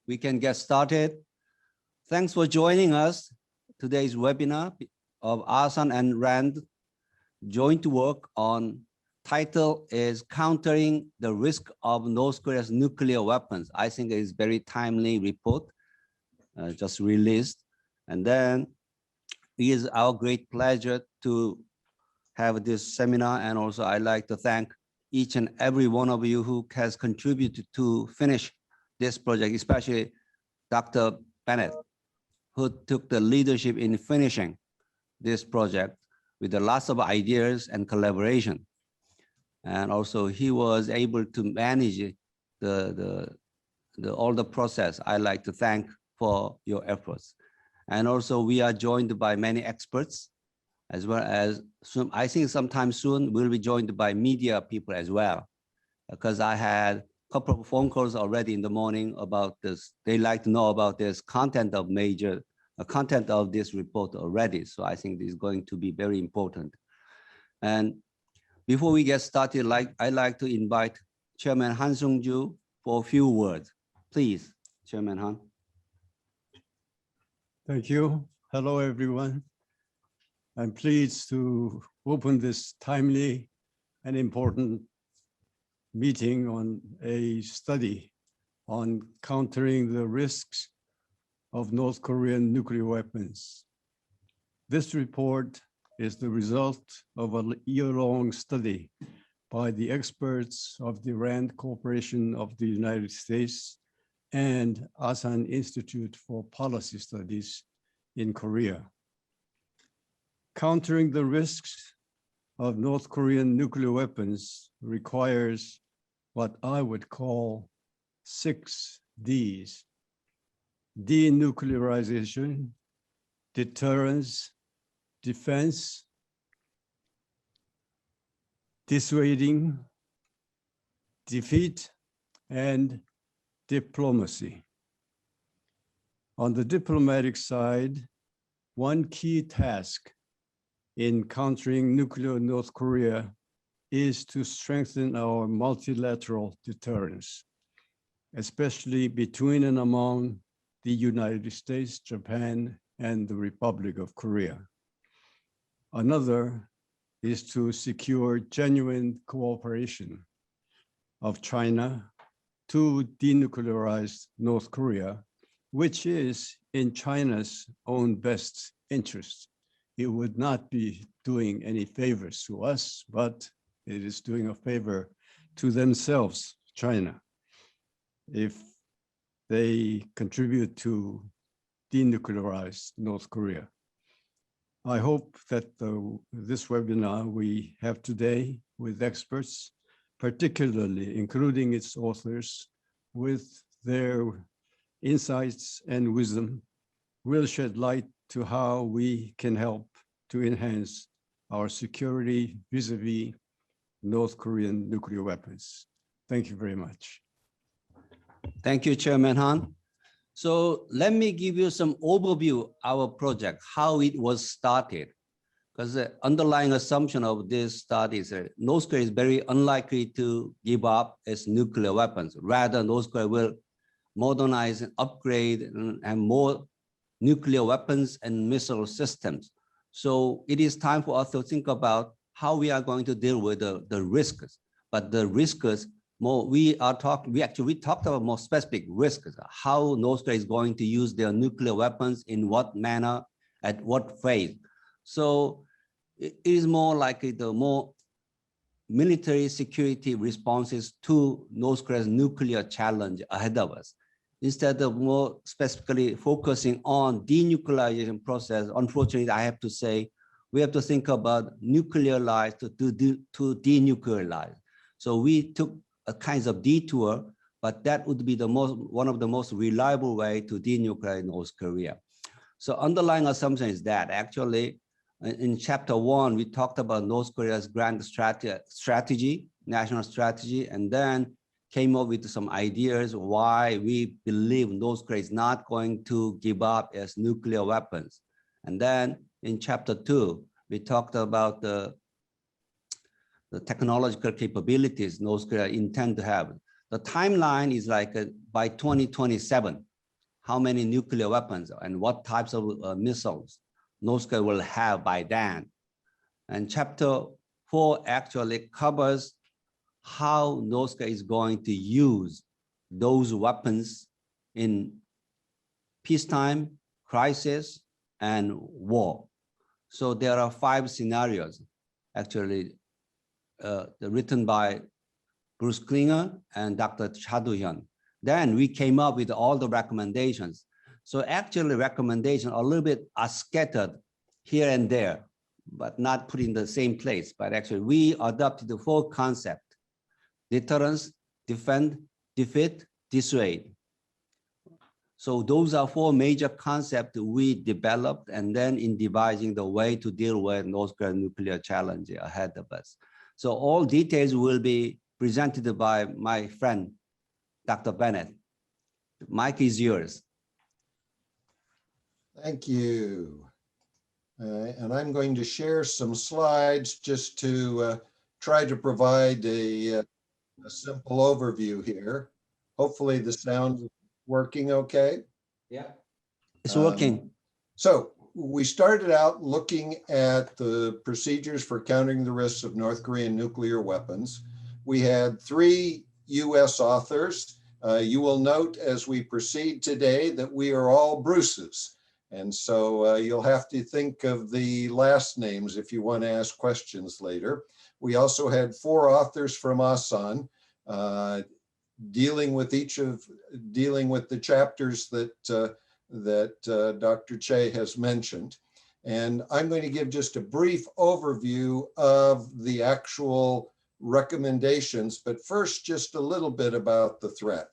we can get started. Thanks for joining us. Today's webinar of Asan and RAND joint work on title is Countering the Risk of North Korea's Nuclear Weapons. I think it is very timely report just released. And then it is our great pleasure to have this seminar. And also I'd like to thank each and every one of you who has contributed to finish this project, especially Dr. Bennett, who took the leadership in finishing this project with lots of ideas and collaboration. And also he was able to manage all the process. I'd like to thank for your efforts. And also we are joined by many experts, as well as soon, I think sometime soon we'll be joined by media people as well, because I had a couple of phone calls already in the morning about this. They like to know about this content of content of this report already. So I think this is going to be very important. And before we get started, I'd like to invite Chairman Han Sung-ju for a few words. Please, Chairman Han. Thank you. Hello, everyone. I'm pleased to open this timely and important meeting on a study on countering the risks of North Korean nuclear weapons. This report is the result of a year-long study by the experts of the RAND Corporation of the United States and Asan Institute for Policy Studies in Korea. Countering the risks of North Korean nuclear weapons requires what I would call 6 Ds: denuclearization, deterrence, defense, dissuading, defeat, and diplomacy. On the diplomatic side, one key task in countering nuclear North Korea is to strengthen our multilateral deterrence, especially between and among the United States, Japan, and the Republic of Korea. Another is to secure genuine cooperation of China to denuclearize North Korea, which is in China's own best interest. It would not be doing any favors to us, but it is doing a favor to themselves, China, if they contribute to denuclearize North Korea. I hope that this webinar we have today with experts, particularly including its authors, with their insights and wisdom, will shed light to how we can help to enhance our security vis-a-vis North Korean nuclear weapons. Thank you very much. Thank you, Chairman Han. So let me give you some overview of our project, how it was started. Because the underlying assumption of this study is that North Korea is very unlikely to give up its nuclear weapons. Rather, North Korea will modernize and upgrade and more nuclear weapons and missile systems. So it is time for us to think about how we are going to deal with the risks. But the risks, we talked about more specific risks, how North Korea is going to use their nuclear weapons, in what manner, at what phase. So it is more like the more military security responses to North Korea's nuclear challenge ahead of us. Instead of more specifically focusing on denuclearization process, unfortunately, I have to say, we have to think about nuclearize to denuclearize. So we took a kind of detour, but that would be one of the most reliable way to denuclearize North Korea. So underlying assumption is that actually in chapter 1, we talked about North Korea's grand strategy, national strategy, and then came up with some ideas why we believe North Korea is not going to give up its nuclear weapons. And then in chapter 2, we talked about the technological capabilities North Korea intend to have. The timeline is like by 2027, how many nuclear weapons and what types of missiles North Korea will have by then. And chapter 4 actually covers how North Korea is going to use those weapons in peacetime, crisis, and war. So there are 5 scenarios actually written by Bruce Klinger and Dr. Chaduhyun. Then we came up with all the recommendations. So actually recommendations a little bit are scattered here and there, but not put in the same place. But actually we adopted the 4 concepts: deterrence, defend, defeat, dissuade. So those are 4 major concepts we developed, and then in devising the way to deal with North Korean nuclear challenge ahead of us. So all details will be presented by my friend, Dr. Bennett. The mic is yours. Thank you. And I'm going to share some slides just to try to provide a simple overview here. Hopefully the sound is working okay. Yeah, it's working. So we started out looking at the procedures for countering the risks of North Korean nuclear weapons. We had 3 US authors. You will note as we proceed today that we are all Bruces. And so you'll have to think of the last names if you want to ask questions later. We also had 4 authors from Asan dealing with the chapters that Dr. Che has mentioned. And I'm going to give just a brief overview of the actual recommendations, but first just a little bit about the threat.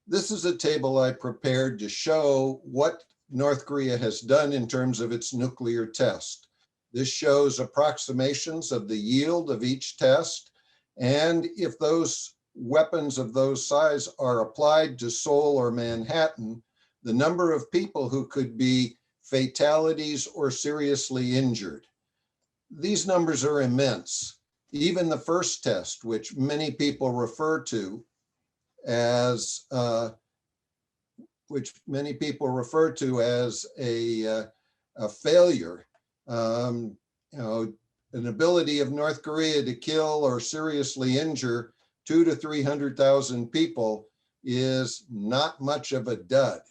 This is a table I prepared to show what North Korea has done in terms of its nuclear test. This shows approximations of the yield of each test, and if those weapons of those size are applied to Seoul or Manhattan, the number of people who could be fatalities or seriously injured. These numbers are immense. Even the first test, which many people refer to as a failure, an ability of North Korea to kill or seriously injure 200,000 to 300,000 people is not much of a dud.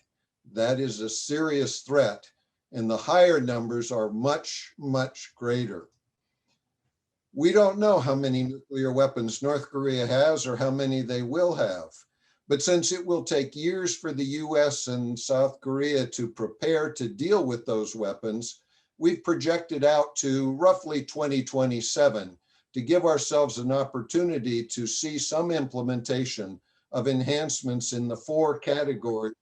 That is a serious threat, and the higher numbers are much, much greater. We don't know how many nuclear weapons North Korea has or how many they will have. But since it will take years for the US and South Korea to prepare to deal with those weapons, we've projected out to roughly 2027 to give ourselves an opportunity to see some implementation of enhancements in the 4 categories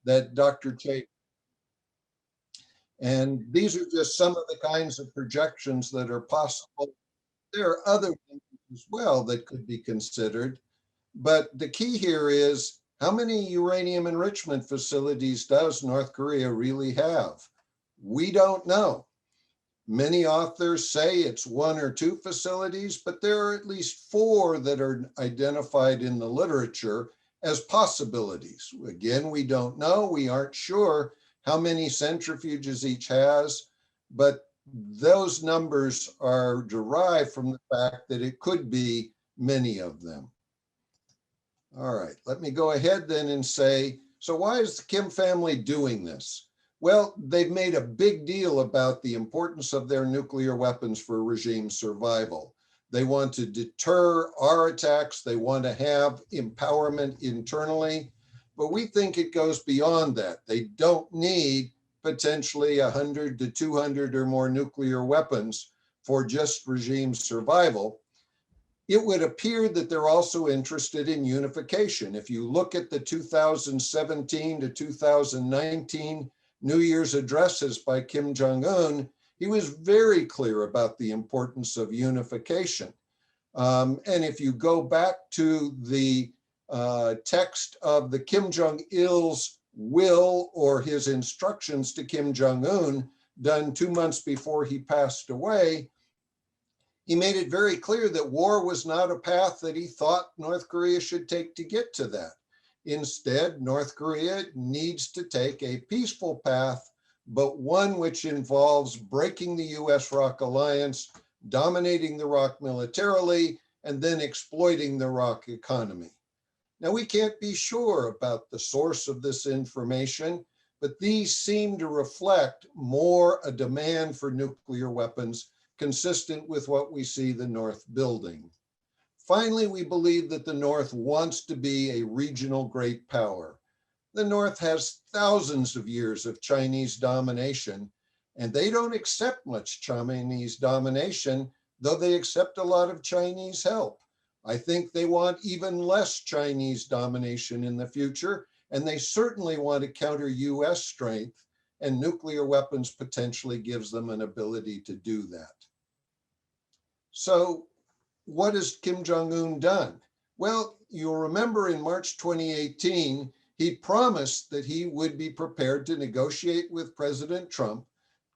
that Dr. Che. And these are just some of the kinds of projections that are possible. There are other things as well that could be considered, but the key here is how many uranium enrichment facilities does North Korea really have? We don't know. Many authors say it's 1 or 2 facilities, but there are at least 4 that are identified in the literature as possibilities. Again, we don't know. We aren't sure how many centrifuges each has, but those numbers are derived from the fact that it could be many of them. All right, let me go ahead then and say, so why is the Kim family doing this? Well, they've made a big deal about the importance of their nuclear weapons for regime survival. They want to deter our attacks. They want to have empowerment internally, but we think it goes beyond that. They don't need potentially 100 to 200 or more nuclear weapons for just regime survival. It would appear that they're also interested in unification. If you look at the 2017 to 2019 New Year's addresses by Kim Jong-un, he was very clear about the importance of unification. And if you go back to the text of the Kim Jong-il's will or his instructions to Kim Jong-un done 2 months before he passed away, he made it very clear that war was not a path that he thought North Korea should take to get to that. Instead, North Korea needs to take a peaceful path, but one which involves breaking the US ROC alliance, dominating the ROC militarily, and then exploiting the ROC economy. Now, we can't be sure about the source of this information, but these seem to reflect more a demand for nuclear weapons consistent with what we see the North building. Finally, we believe that the North wants to be a regional great power. The North has thousands of years of Chinese domination, and they don't accept much Chinese domination, though they accept a lot of Chinese help. I think they want even less Chinese domination in the future, and they certainly want to counter US strength, and nuclear weapons potentially gives them an ability to do that. So what has Kim Jong-un done? Well, you'll remember in March 2018, he promised that he would be prepared to negotiate with President Trump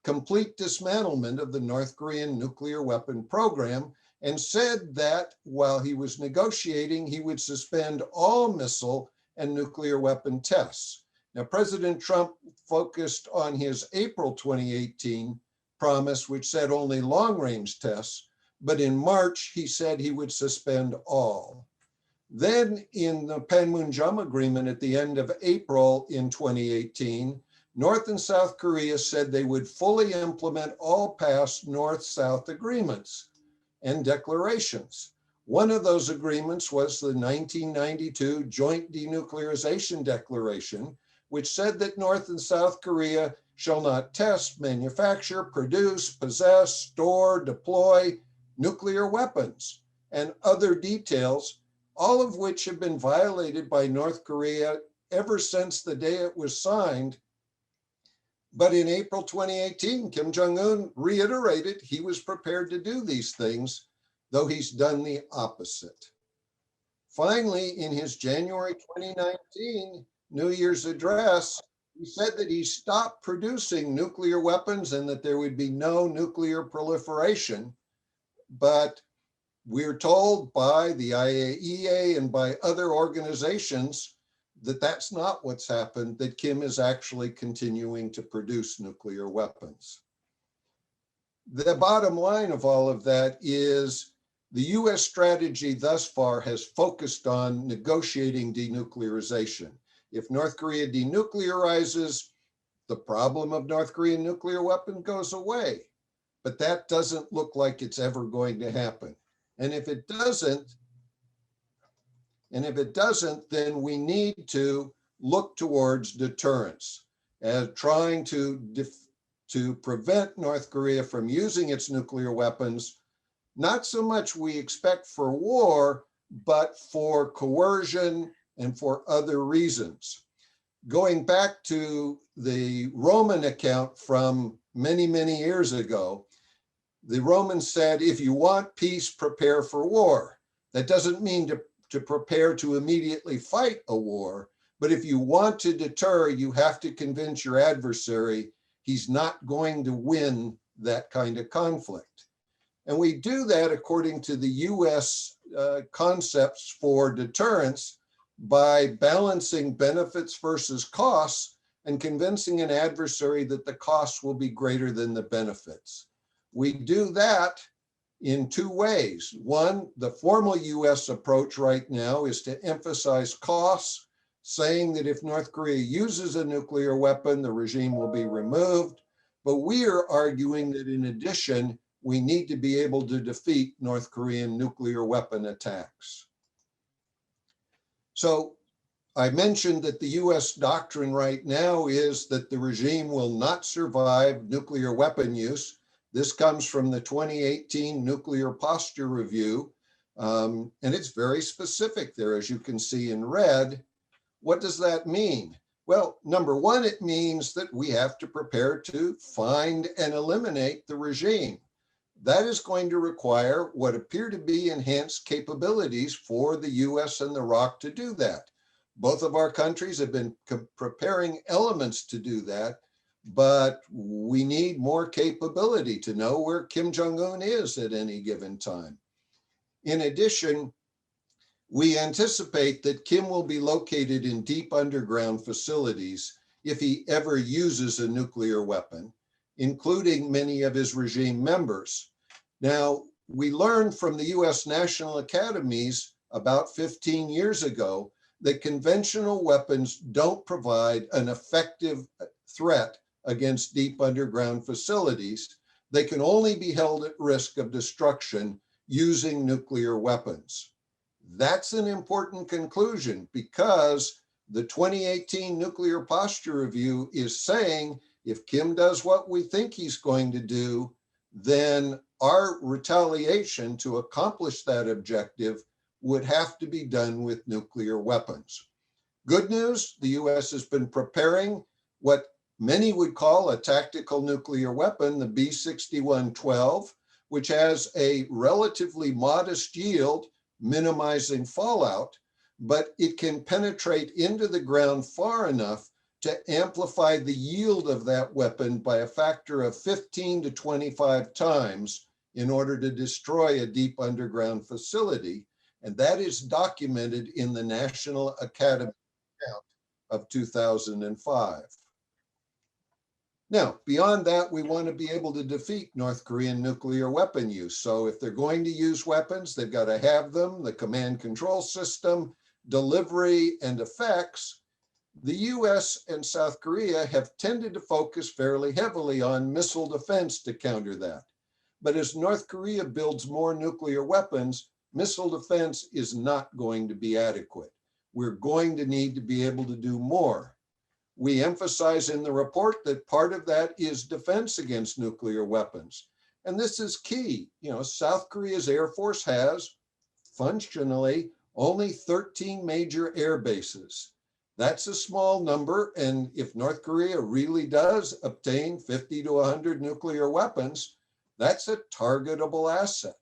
complete dismantlement of the North Korean nuclear weapon program, and said that while he was negotiating, he would suspend all missile and nuclear weapon tests. Now, President Trump focused on his April 2018 promise, which said only long-range tests, but in March, he said he would suspend all. Then in the Panmunjom agreement at the end of April in 2018, North and South Korea said they would fully implement all past North-South agreements and declarations. One of those agreements was the 1992 Joint Denuclearization Declaration, which said that North and South Korea shall not test, manufacture, produce, possess, store, deploy nuclear weapons, and other details, all of which have been violated by North Korea ever since the day it was signed. But in April 2018, Kim Jong-un reiterated he was prepared to do these things, though he's done the opposite. Finally, in his January 2019 New Year's address, he said that he stopped producing nuclear weapons and that there would be no nuclear proliferation. But we're told by the IAEA and by other organizations that that's not what's happened, that Kim is actually continuing to produce nuclear weapons. The bottom line of all of that is the US strategy thus far has focused on negotiating denuclearization. If North Korea denuclearizes, the problem of North Korean nuclear weapon goes away. But that doesn't look like it's ever going to happen. And if it doesn't, then we need to look towards deterrence as trying to prevent North Korea from using its nuclear weapons, not so much we expect for war, but for coercion and for other reasons. Going back to the Roman account from many, many years ago, the Romans said, if you want peace, prepare for war. That doesn't mean to prepare to immediately fight a war, but if you want to deter, you have to convince your adversary he's not going to win that kind of conflict. And we do that according to the US concepts for deterrence by balancing benefits versus costs and convincing an adversary that the costs will be greater than the benefits. We do that in two ways. One, the formal US approach right now is to emphasize costs, saying that if North Korea uses a nuclear weapon, the regime will be removed. But we are arguing that in addition, we need to be able to defeat North Korean nuclear weapon attacks. So I mentioned that the US doctrine right now is that the regime will not survive nuclear weapon use. This comes from the 2018 Nuclear Posture Review, and it's very specific there, as you can see in red. What does that mean? Well, number one, it means that we have to prepare to find and eliminate the regime. That is going to require what appear to be enhanced capabilities for the US and the ROC to do that. Both of our countries have been preparing elements to do that, but we need more capability to know where Kim Jong-un is at any given time. In addition, We anticipate that Kim will be located in deep underground facilities if he ever uses a nuclear weapon, including many of his regime members. Now, we learned from the US National Academies about 15 years ago that conventional weapons don't provide an effective threat against deep underground facilities. They can only be held at risk of destruction using nuclear weapons. That's an important conclusion because the 2018 Nuclear Posture Review is saying if Kim does what we think he's going to do, then our retaliation to accomplish that objective would have to be done with nuclear weapons. Good news, the US has been preparing what many would call a tactical nuclear weapon, the B-6112, which has a relatively modest yield, minimizing fallout, but it can penetrate into the ground far enough to amplify the yield of that weapon by a factor of 15 to 25 times in order to destroy a deep underground facility. And that is documented in the National Academy account of 2005. Now, beyond that, we want to be able to defeat North Korean nuclear weapon use. So if they're going to use weapons, they've got to have them, the command control system, delivery, and effects. The US and South Korea have tended to focus fairly heavily on missile defense to counter that. But as North Korea builds more nuclear weapons, missile defense is not going to be adequate. We're going to need to be able to do more. We emphasize in the report that part of that is defense against nuclear weapons. And this is key. You know, South Korea's Air Force has functionally only 13 major air bases. That's a small number. And if North Korea really does obtain 50 to 100 nuclear weapons, that's a targetable asset.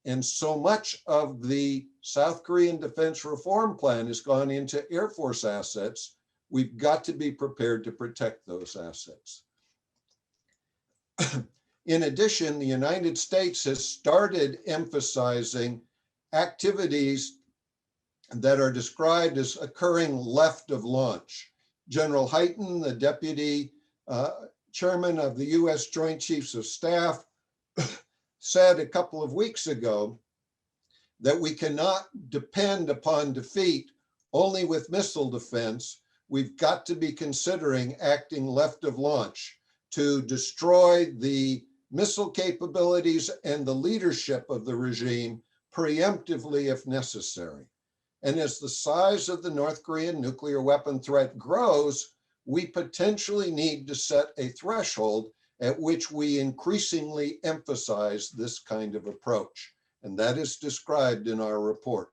And so much of the South Korean Defense Reform Plan has gone into Air Force assets. We've got to be prepared to protect those assets. In addition, the United States has started emphasizing activities that are described as occurring left of launch. General Hyten, the deputy chairman of the US Joint Chiefs of Staff, said a couple of weeks ago that we cannot depend upon defeat only with missile defense. We've got to be considering acting left of launch to destroy the missile capabilities and the leadership of the regime preemptively if necessary. And as the size of the North Korean nuclear weapon threat grows, we potentially need to set a threshold at which we increasingly emphasize this kind of approach. And that is described in our report.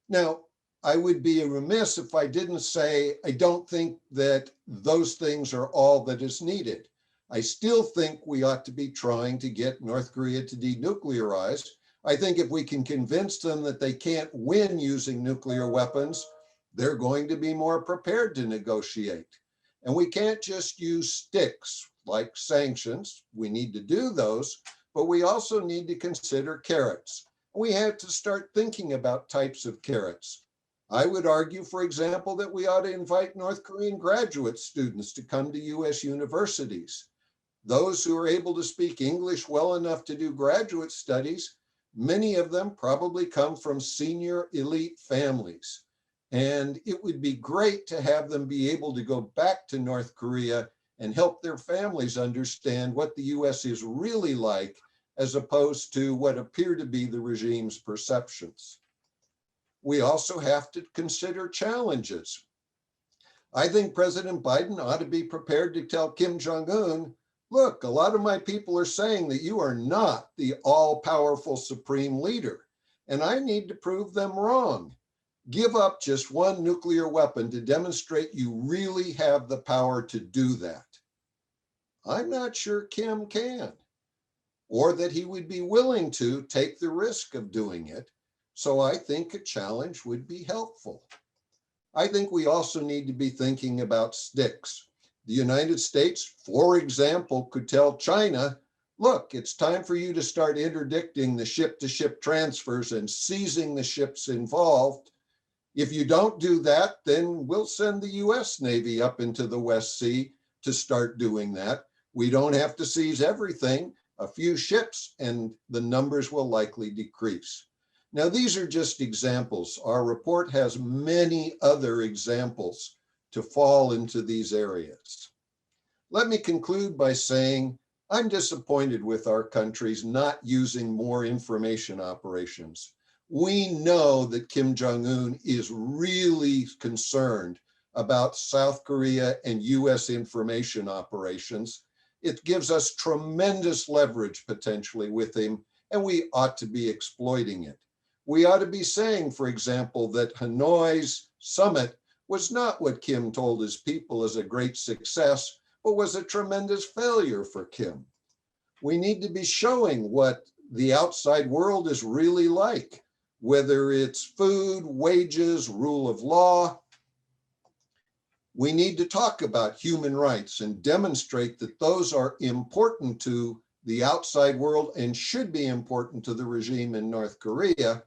Now, I would be remiss if I didn't say I don't think that those things are all that is needed. I still think we ought to be trying to get North Korea to denuclearize. I think if we can convince them that they can't win using nuclear weapons, they're going to be more prepared to negotiate. And we can't just use sticks like sanctions. We need to do those, but we also need to consider carrots. We have to start thinking about types of carrots. I would argue, for example, that we ought to invite North Korean graduate students to come to US universities. Those who are able to speak English well enough to do graduate studies, many of them probably come from senior elite families. And it would be great to have them be able to go back to North Korea and help their families understand what the US is really like, as opposed to what appear to be the regime's perceptions. We also have to consider challenges. I think President Biden ought to be prepared to tell Kim Jong-un, look, a lot of my people are saying that you are not the all-powerful supreme leader, and I need to prove them wrong. Give up just one nuclear weapon to demonstrate you really have the power to do that. I'm not sure Kim can, or that he would be willing to take the risk of doing it. So I think a challenge would be helpful. I think we also need to be thinking about sticks. The United States, for example, could tell China, look, it's time for you to start interdicting the ship-to-ship transfers and seizing the ships involved. If you don't do that, then we'll send the US Navy up into the West Sea to start doing that. We don't have to seize everything, a few ships, and the numbers will likely decrease. Now, these are just examples. Our report has many other examples to fall into these areas. Let me conclude by saying I'm disappointed with our countries not using more information operations. We know that Kim Jong-un is really concerned about South Korea and US information operations. It gives us tremendous leverage potentially with him, and we ought to be exploiting it. We ought to be saying, for example, that Hanoi's summit was not what Kim told his people is a great success, but was a tremendous failure for Kim. We need to be showing what the outside world is really like, whether it's food, wages, rule of law. We need to talk about human rights and demonstrate that those are important to the outside world and should be important to the regime in North Korea.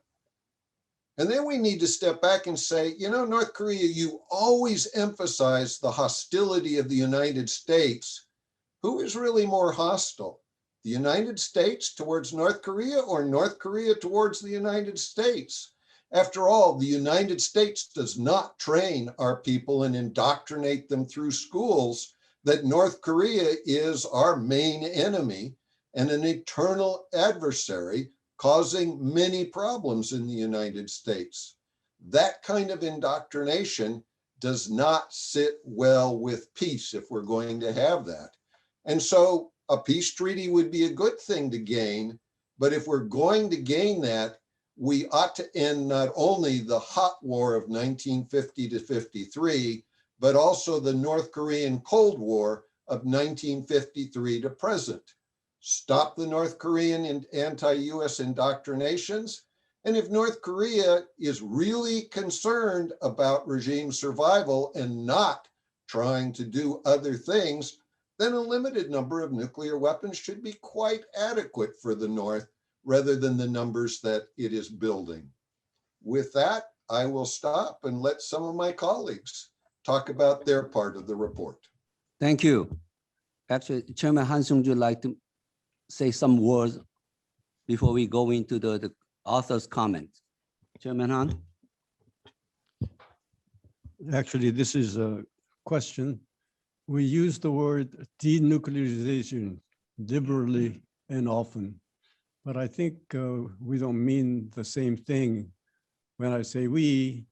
And then we need to step back and say, you know, North Korea, you always emphasize the hostility of the United States. Who is really more hostile? The United States towards North Korea or North Korea towards the United States? After all, the United States does not train our people and indoctrinate them through schools that North Korea is our main enemy and an eternal adversary, causing many problems in the United States. That kind of indoctrination does not sit well with peace if we're going to have that. And so a peace treaty would be a good thing to gain, but if we're going to gain that, we ought to end not only the hot war of 1950 to 53, but also the North Korean Cold War of 1953 to present. Stop the North Korean and anti-US indoctrinations. And if North Korea is really concerned about regime survival and not trying to do other things, then a limited number of nuclear weapons should be quite adequate for the North rather than the numbers that it is building. With that, I will stop and let some of my colleagues talk about their part of the report. Thank you. Actually, Chairman Han-Sung, would you like to say some words before we go into the author's comments? Chairman Han? Actually, this is a question. We use the word denuclearization liberally and often, but I think we don't mean the same thing. When I say we,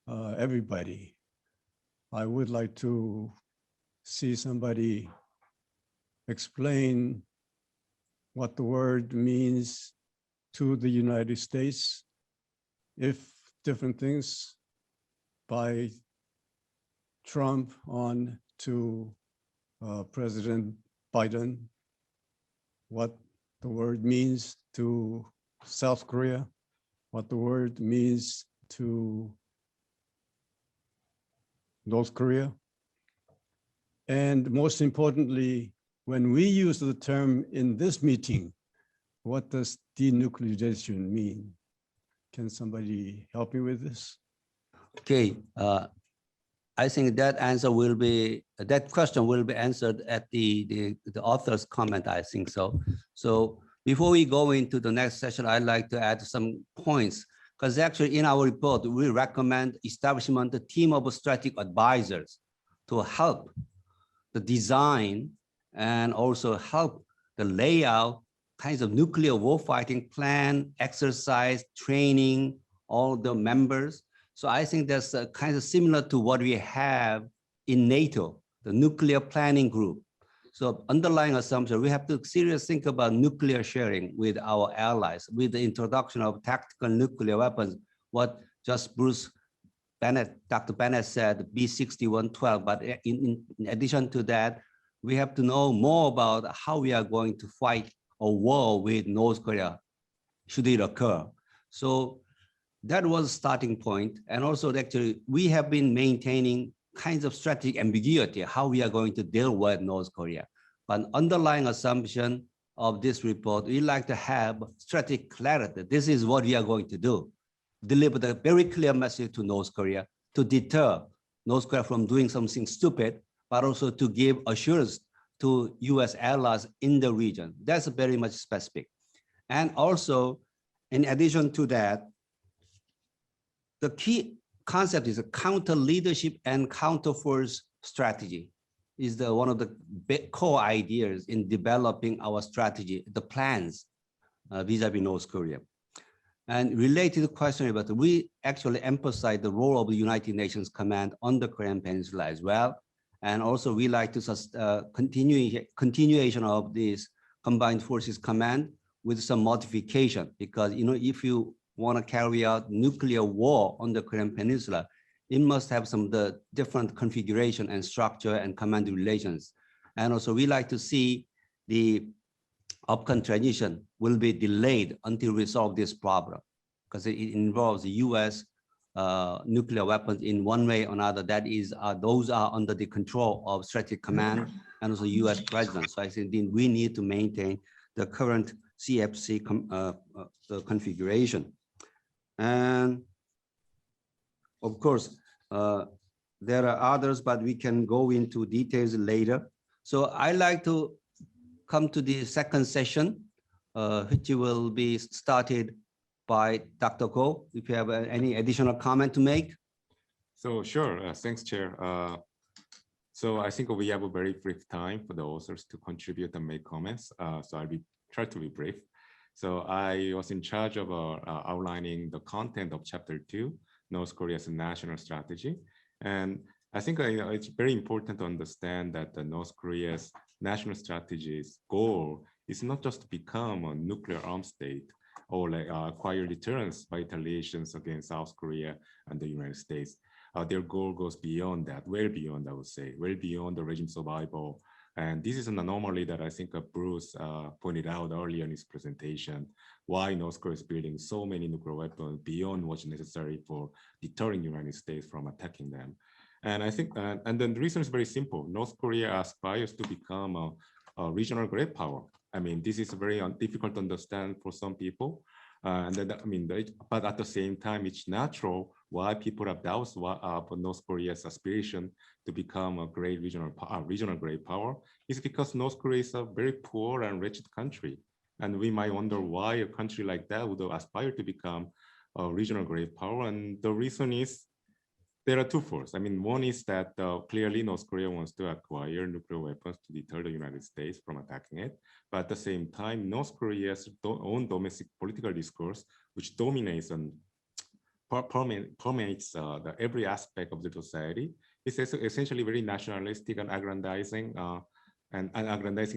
everybody, I would like to see somebody explain what the word means to the United States, if different things by Trump on to President Biden, what the word means to South Korea, what the word means to North Korea. And most importantly, when we use the term in this meeting, what does denuclearization mean? Can somebody help me with this? Okay, I think that question will be answered at the author's comment, I think so. So before we go into the next session, I'd like to add some points, because actually in our report, we recommend establishment of a team of strategic advisors to help the design and also help the layout kinds of nuclear warfighting plan, exercise, training, all the members. So I think that's kind of similar to what we have in NATO, the nuclear planning group. So underlying assumption, we have to seriously think about nuclear sharing with our allies, with the introduction of tactical nuclear weapons, what just Bruce Bennett, Dr. Bennett said, B6112, but in addition to that, we have to know more about how we are going to fight a war with North Korea, should it occur. So that was a starting point. And also actually, we have been maintaining kinds of strategic ambiguity, how we are going to deal with North Korea. But underlying assumption, of this report, we like to have strategic clarity. This is what we are going to do. Deliver the very clear message to North Korea to deter North Korea from doing something stupid, but also to give assurance to US allies in the region. That's very much specific. And also, in addition to that, the key concept is a counter leadership and counter force strategy is one of the big core ideas in developing our strategy, the plans vis-a-vis North Korea. And related question about, we actually emphasize the role of the United Nations Command on the Korean Peninsula as well. And also we like to continuation of this Combined Forces Command with some modification, because if you want to carry out nuclear war on the Korean Peninsula, it must have some of the different configuration and structure and command relations. And also we like to see the upcoming transition will be delayed until we solve this problem, because it involves the US nuclear weapons in one way or another. That is, those are under the control of strategic command and also US president. So I think we need to maintain the current CFC the configuration. And of course, there are others, but we can go into details later. So I like to come to the second session, which will be started by Dr. Ko. If you have any additional comment to make. So sure, thanks, Chair. So I think we have a very brief time for the authors to contribute and make comments. So I'll try to be brief. So I was in charge of outlining the content of Chapter 2, North Korea's national strategy. And I think it's very important to understand that the North Korea's national strategy's goal is not just to become a nuclear arms state or like acquire deterrence by retaliations against South Korea and the United States. Their goal goes beyond that, way beyond, I would say, way beyond the regime survival. And this is an anomaly that I think Bruce pointed out earlier in his presentation, why North Korea is building so many nuclear weapons beyond what's necessary for deterring the United States from attacking them. And I think, and then the reason is very simple. North Korea aspires to become a regional great power. I mean, this is very difficult to understand for some people. And then, I mean, but at the same time, it's natural why people have doubts for North Korea's aspiration to become a great regional great power is because North Korea is a very poor and wretched country. And we might wonder why a country like that would aspire to become a regional great power. And the reason is there are two forces. I mean, one is that clearly North Korea wants to acquire nuclear weapons to deter the United States from attacking it. But at the same time, North Korea's own domestic political discourse, which dominates and permeates every aspect of the society, is essentially very nationalistic and aggrandizing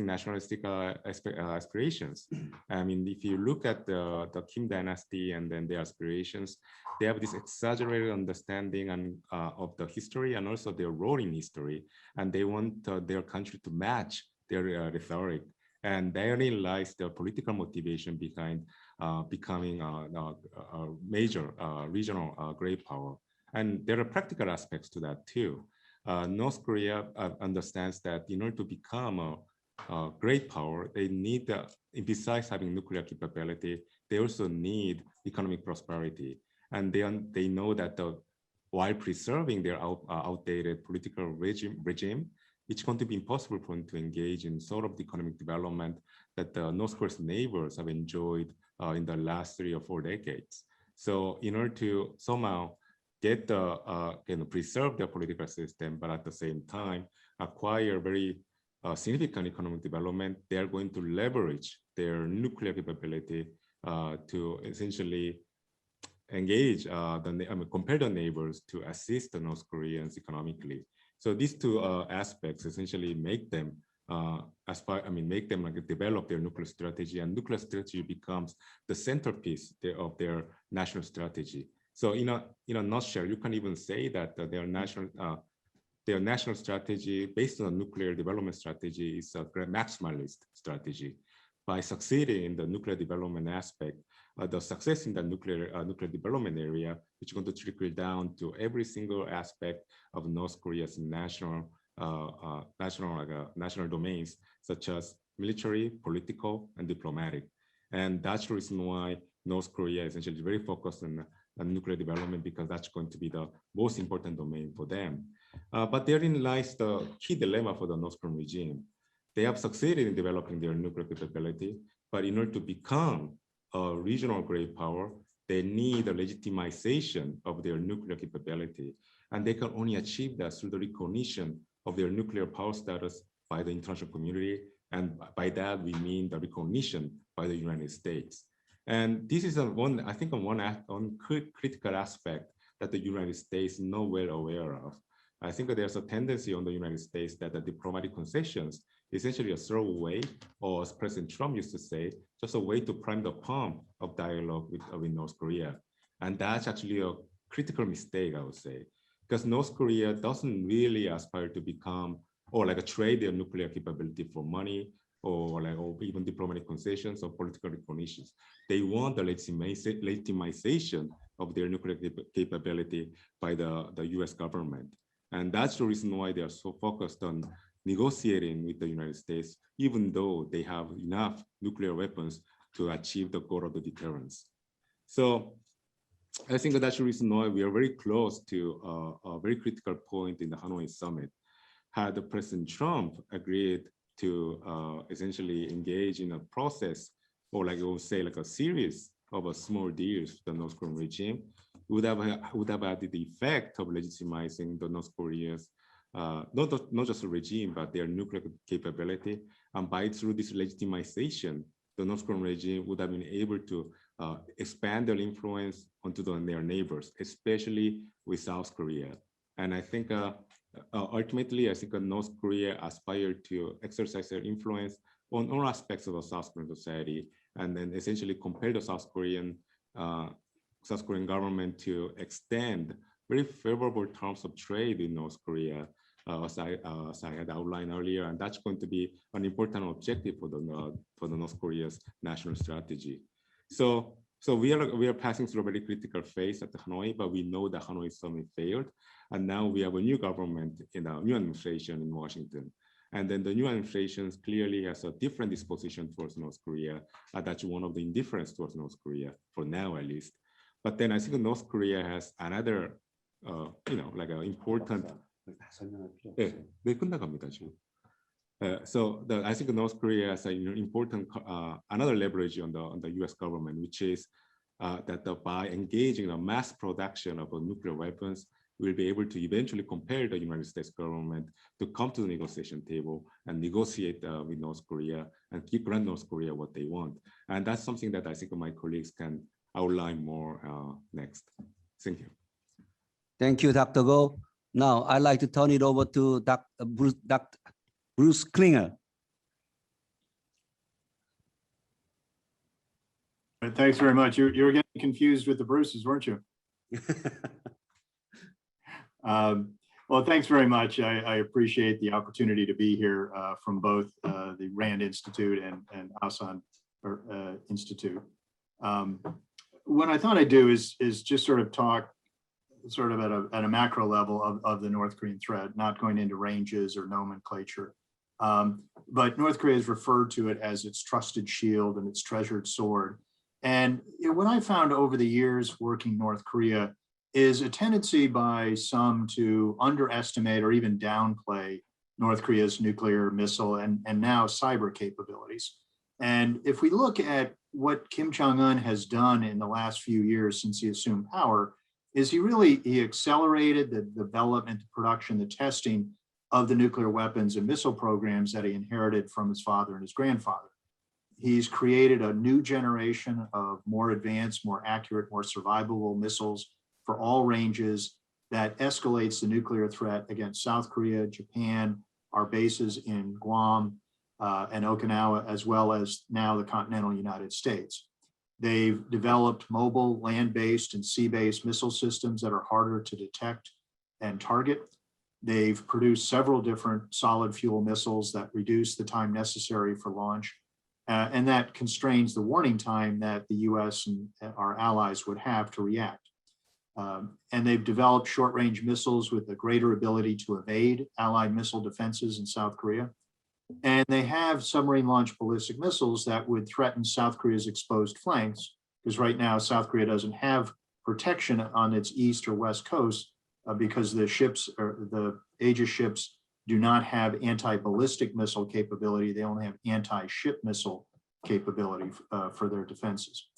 nationalistic aspirations. I mean, if you look at the Kim dynasty and then their aspirations, they have this exaggerated understanding of the history and also their role in history, and they want their country to match their rhetoric. And therein lies the political motivation behind becoming a major regional great power. And there are practical aspects to that too. North Korea understands that in order to become a great power, they need, besides having nuclear capability, they also need economic prosperity. And they know that while preserving their outdated political regime, it's going to be impossible for them to engage in sort of the economic development that North Korea's neighbors have enjoyed in the last 3 or 4 decades. So in order to somehow get preserve their political system, but at the same time acquire very significant economic development, they are going to leverage their nuclear capability to essentially engage compare the neighbors to assist the North Koreans economically. So these two aspects essentially make them develop their nuclear strategy, and nuclear strategy becomes the centerpiece of their national strategy. So in a nutshell, you can even say that their national strategy based on nuclear development strategy is a maximalist strategy. By succeeding in the nuclear development aspect, the success in the nuclear development area, which is going to trickle down to every single aspect of North Korea's national domains, such as military, political, and diplomatic. And that's the reason why North Korea is essentially very focused on nuclear development, because that's going to be the most important domain for them. But therein lies the key dilemma for the North Korean regime. They have succeeded in developing their nuclear capability, but in order to become a regional great power, they need a legitimization of their nuclear capability. And they can only achieve that through the recognition of their nuclear power status by the international community. And by that, we mean the recognition by the United States. And this is one critical aspect that the United States is not well aware of. I think that there's a tendency on the United States that the diplomatic concessions is essentially a throwaway, or as President Trump used to say, just a way to prime the pump of dialogue with North Korea. And that's actually a critical mistake, I would say, because North Korea doesn't really aspire to become, or like a trade their nuclear capability for money, or even diplomatic concessions or political recognitions. They want the legitimization of their nuclear capability by the US government. And that's the reason why they are so focused on negotiating with the United States, even though they have enough nuclear weapons to achieve the goal of the deterrence. So I think that's the reason why we are very close to a very critical point in the Hanoi summit. Had the President Trump agreed to essentially engage in a process, or like I would say, like a series of a small deals with the North Korean regime, would have had the effect of legitimizing the North Korea's not just the regime, but their nuclear capability. And through this legitimization, the North Korean regime would have been able to expand their influence onto their neighbors, especially with South Korea. And I think ultimately, I think North Korea aspired to exercise their influence on all aspects of the South Korean society, and then essentially compel the South Korean government to extend very favorable terms of trade in North Korea, as I had outlined earlier, and that's going to be an important objective for the North Korea's national strategy. So we are passing through a very critical phase at the Hanoi, but we know the Hanoi summit failed, and now we have a new government in a new administration in Washington. And then the new administration clearly has a different disposition towards North Korea. That's one of the indifference towards North Korea, for now at least. But then I think North Korea has another, like an important. 네, 끝나갑니다 지금. So I think North Korea has an important another leverage on the U.S. government, which is that by engaging in a mass production of nuclear weapons, we'll be able to eventually compel the United States government to come to the negotiation table and negotiate with North Korea and grant North Korea what they want. And that's something that I think my colleagues can outline more next. Thank you. Thank you, Dr. Go. Now I'd like to turn it over to Dr. Bruce Klinger. Thanks very much. You were getting confused with the Bruces, weren't you? Well, thanks very much. I appreciate the opportunity to be here from both the RAND Institute and Asan Institute. What I thought I'd do is just sort of talk sort of at a macro level of the North Korean threat, not going into ranges or nomenclature. But North Korea has referred to it as its trusted shield and its treasured sword. And what I found over the years working North Korea is a tendency by some to underestimate or even downplay North Korea's nuclear missile and now cyber capabilities. And if we look at what Kim Jong-un has done in the last few years since he assumed power, is he accelerated the development, the production, the testing of the nuclear weapons and missile programs that he inherited from his father and his grandfather. He's created a new generation of more advanced, more accurate, more survivable missiles for all ranges that escalates the nuclear threat against South Korea, Japan, our bases in Guam and Okinawa, as well as now the continental United States. They've developed mobile, land-based and sea-based missile systems that are harder to detect and target. They've produced several different solid fuel missiles that reduce the time necessary for launch. And that constrains the warning time that the US and our allies would have to react. And they've developed short-range missiles with a greater ability to evade Allied missile defenses in South Korea. And they have submarine launched ballistic missiles that would threaten South Korea's exposed flanks, because right now South Korea doesn't have protection on its east or west coast because the ships, or the Aegis ships, do not have anti-ballistic missile capability. They only have anti-ship missile capability for their defenses.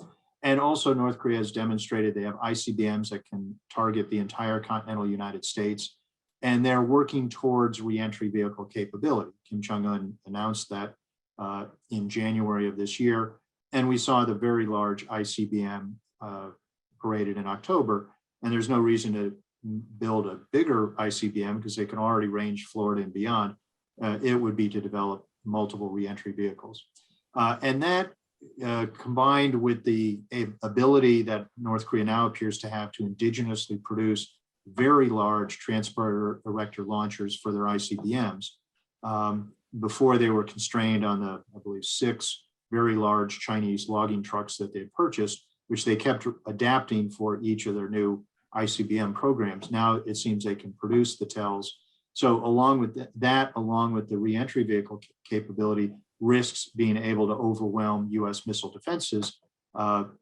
And also North Korea has demonstrated they have ICBMs that can target the entire continental United States, and they're working towards reentry vehicle capability. Kim Jong-un announced that in January of this year, and we saw the very large ICBM paraded in October, and there's no reason to build a bigger ICBM because they can already range Florida and beyond. It would be to develop multiple reentry vehicles. And that combined with the ability that North Korea now appears to have to indigenously produce very large transporter erector launchers for their ICBMs. Before they were constrained on the, I believe, 6 very large Chinese logging trucks that they purchased, which they kept adapting for each of their new ICBM programs. Now it seems they can produce the TELs. So along with that, along with the reentry vehicle capability, risks being able to overwhelm US missile defenses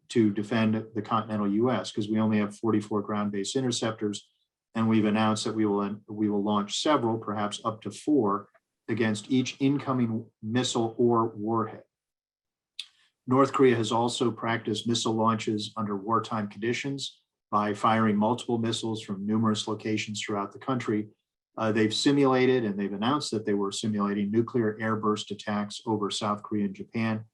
to defend the continental US, because we only have 44 ground-based interceptors, and we've announced that we will launch several, perhaps up to 4, against each incoming missile or warhead. North Korea has also practiced missile launches under wartime conditions by firing multiple missiles from numerous locations throughout the country. They've simulated, and they've announced that they were simulating nuclear airburst attacks over South Korea and Japan,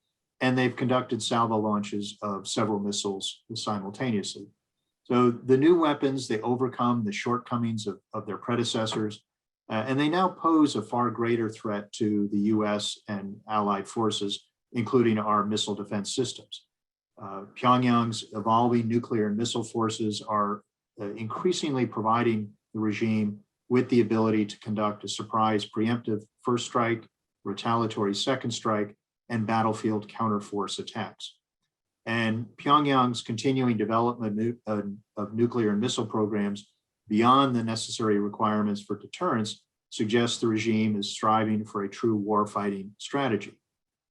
and they've conducted salvo launches of several missiles simultaneously. So the new weapons, they overcome the shortcomings of their predecessors, and they now pose a far greater threat to the US and allied forces, including our missile defense systems. Pyongyang's evolving nuclear and missile forces are increasingly providing the regime with the ability to conduct a surprise preemptive first strike, retaliatory second strike, and battlefield counterforce attacks. And Pyongyang's continuing development of nuclear and missile programs beyond the necessary requirements for deterrence suggests the regime is striving for a true warfighting strategy.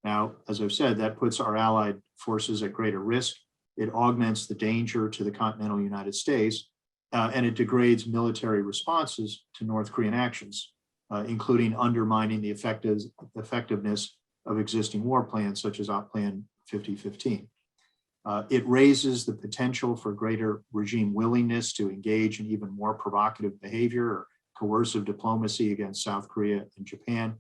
Now, as I've said, that puts our allied forces at greater risk. It augments the danger to the continental United States, and it degrades military responses to North Korean actions, including undermining the effectiveness of existing war plans, such as Op Plan 5015. It raises the potential for greater regime willingness to engage in even more provocative behavior or coercive diplomacy against South Korea and Japan.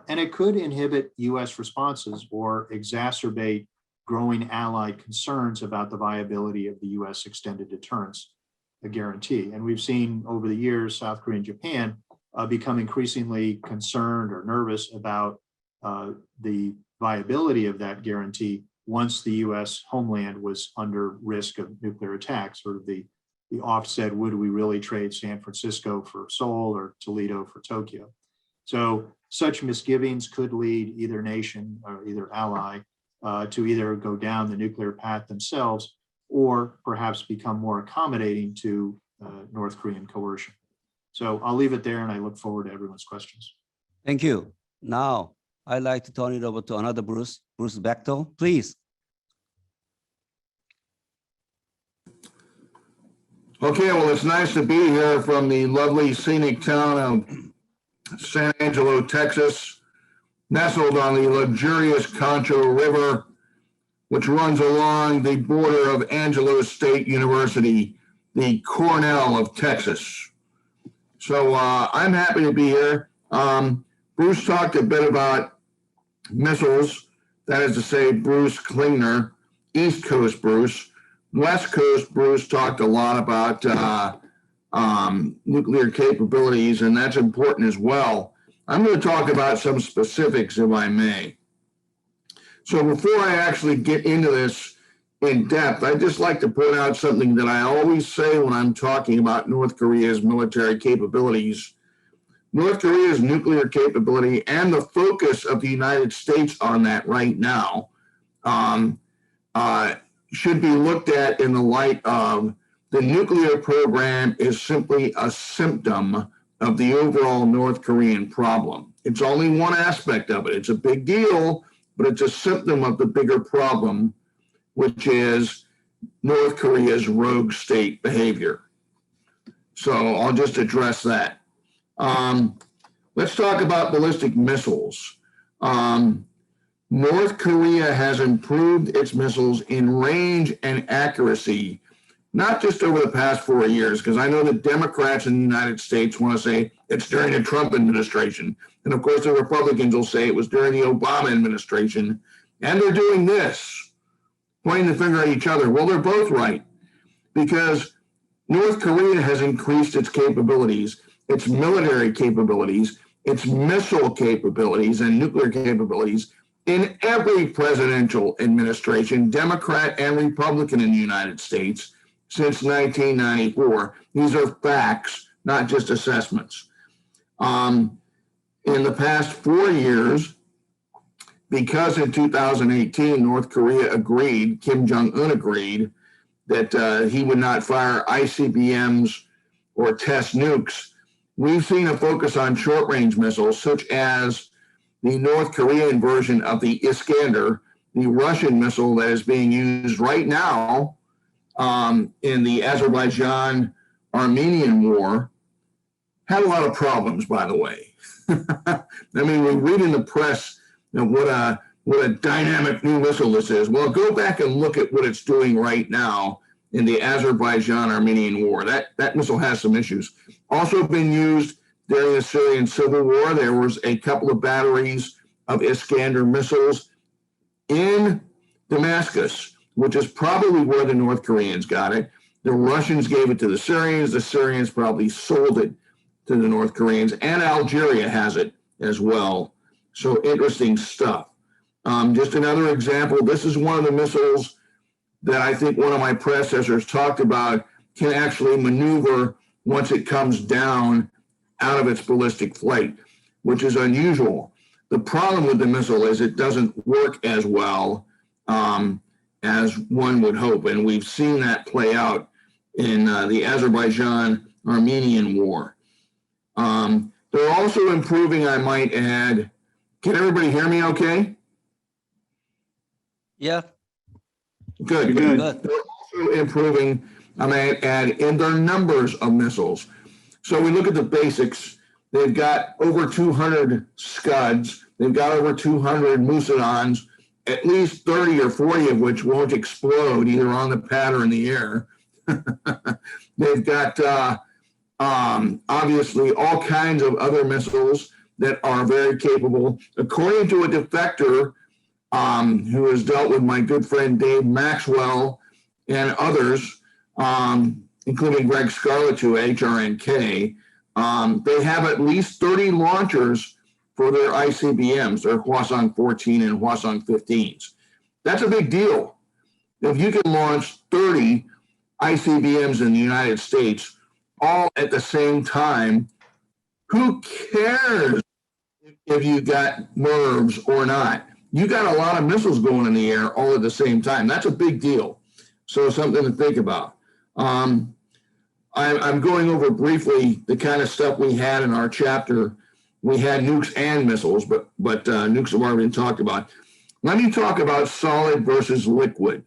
And it could inhibit US responses or exacerbate growing allied concerns about the viability of the US extended deterrence guarantee. And we've seen over the years, South Korea and Japan become increasingly concerned or nervous about the viability of that guarantee once the US homeland was under risk of nuclear attack, sort of the offset, would we really trade San Francisco for Seoul or Toledo for Tokyo? So such misgivings could lead either nation or either ally to either go down the nuclear path themselves or perhaps become more accommodating to North Korean coercion. So I'll leave it there, and I look forward to everyone's questions. Thank you. Now, I'd like to turn it over to another Bruce Bechtel, please. Okay, well, it's nice to be here from the lovely scenic town of San Angelo, Texas, nestled on the luxurious Concho River, which runs along the border of Angelo State University, the Cornell of Texas. So I'm happy to be here. Bruce talked a bit about missiles, that is to say, Bruce Klinger, East Coast Bruce. West Coast Bruce talked a lot about nuclear capabilities, and that's important as well. I'm going to talk about some specifics, if I may. So before I actually get into this in depth, I'd just like to point out something that I always say when I'm talking about North Korea's military capabilities. North Korea's nuclear capability and the focus of the United States on that right now should be looked at in the light of the nuclear program is simply a symptom of the overall North Korean problem. It's only one aspect of it. It's a big deal, but it's a symptom of the bigger problem, which is North Korea's rogue state behavior. So I'll just address that. Let's talk about ballistic missiles. North Korea has improved its missiles in range and accuracy, not just over the past 4 years, because I know that Democrats in the United States want to say it's during the Trump administration. And of course, the Republicans will say it was during the Obama administration. And they're doing this, pointing the finger at each other. Well, they're both right, because North Korea has increased its capabilities, its military capabilities, its missile capabilities, and nuclear capabilities in every presidential administration, Democrat and Republican in the United States, since 1994. These are facts, not just assessments. In the past 4 years, because in 2018, North Korea agreed, Kim Jong-un agreed, that he would not fire ICBMs or test nukes, we've seen a focus on short-range missiles, such as the North Korean version of the Iskander, the Russian missile that is being used right now in the Azerbaijan-Armenian war. Had a lot of problems, by the way. I mean, we read in the press, what a dynamic new missile this is. Well, go back and look at what it's doing right now in the Azerbaijan-Armenian war. That missile has some issues. Also been used during the Syrian civil war. There was a couple of batteries of Iskander missiles in Damascus, which is probably where the North Koreans got it. The Russians gave it to the Syrians. The Syrians probably sold it to the North Koreans, and Algeria has it as well. So interesting stuff. Just another example, this is one of the missiles that I think one of my predecessors talked about can actually maneuver once it comes down out of its ballistic flight, which is unusual. The problem with the missile is it doesn't work as well as one would hope, and we've seen that play out in the Azerbaijan-Armenian war. They're also improving, I might add. Can everybody hear me okay? Yeah. Good. Good. Good. They're also improving, I might add, in their numbers of missiles. So we look at the basics. They've got over 200 Scuds. They've got over 200 Musadons, at least 30 or 40 of which won't explode either on the pad or in the air. They've got obviously all kinds of other missiles that are very capable. According to a defector who has dealt with my good friend Dave Maxwell and others, including Greg Scarlett, to HRNK, they have at least 30 launchers for their ICBMs, their Hwasong 14 and Hwasong 15s. That's a big deal. If you can launch 30 ICBMs in the United States all at the same time, who cares if you got MIRVs or not? You got a lot of missiles going in the air all at the same time. That's a big deal. So something to think about. I'm going over briefly the kind of stuff we had in our chapter. We had nukes and missiles, but nukes have already been talked about. Let me talk about solid versus liquid.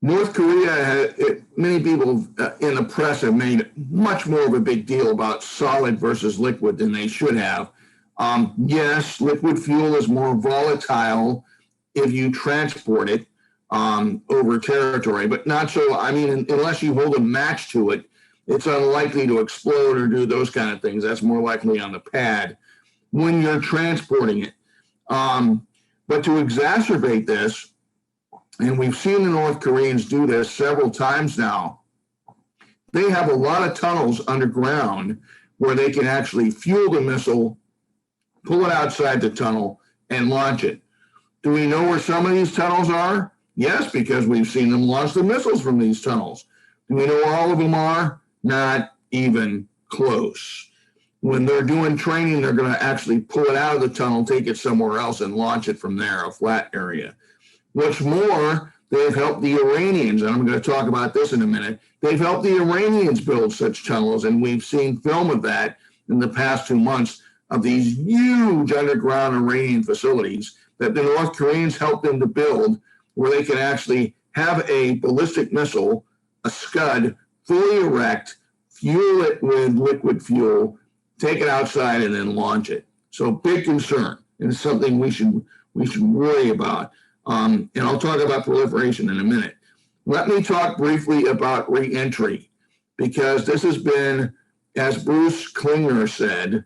North Korea, many people in the press have made much more of a big deal about solid versus liquid than they should have. Yes, liquid fuel is more volatile if you transport it over territory, but not so, I mean, unless you hold a match to it, it's unlikely to explode or do those kind of things. That's more likely on the pad when you're transporting it. But to exacerbate this, and we've seen the North Koreans do this several times now, they have a lot of tunnels underground where they can actually fuel the missile, pull it outside the tunnel, and launch it. Do we know where some of these tunnels are? Yes, because we've seen them launch the missiles from these tunnels. Do we know where all of them are? Not even close. When they're doing training, they're going to actually pull it out of the tunnel, take it somewhere else, and launch it from there, a flat area. What's more, they've helped the Iranians, and I'm going to talk about this in a minute. They've helped the Iranians build such tunnels, and we've seen film of that in the past 2 months of these huge underground Iranian facilities that the North Koreans helped them to build, where they can actually have a ballistic missile, a Scud, fully erect, fuel it with liquid fuel, take it outside, and then launch it. So big concern, and it's something we should worry about. And I'll talk about proliferation in a minute. Let me talk briefly about reentry, because this has been, as Bruce Klinger said,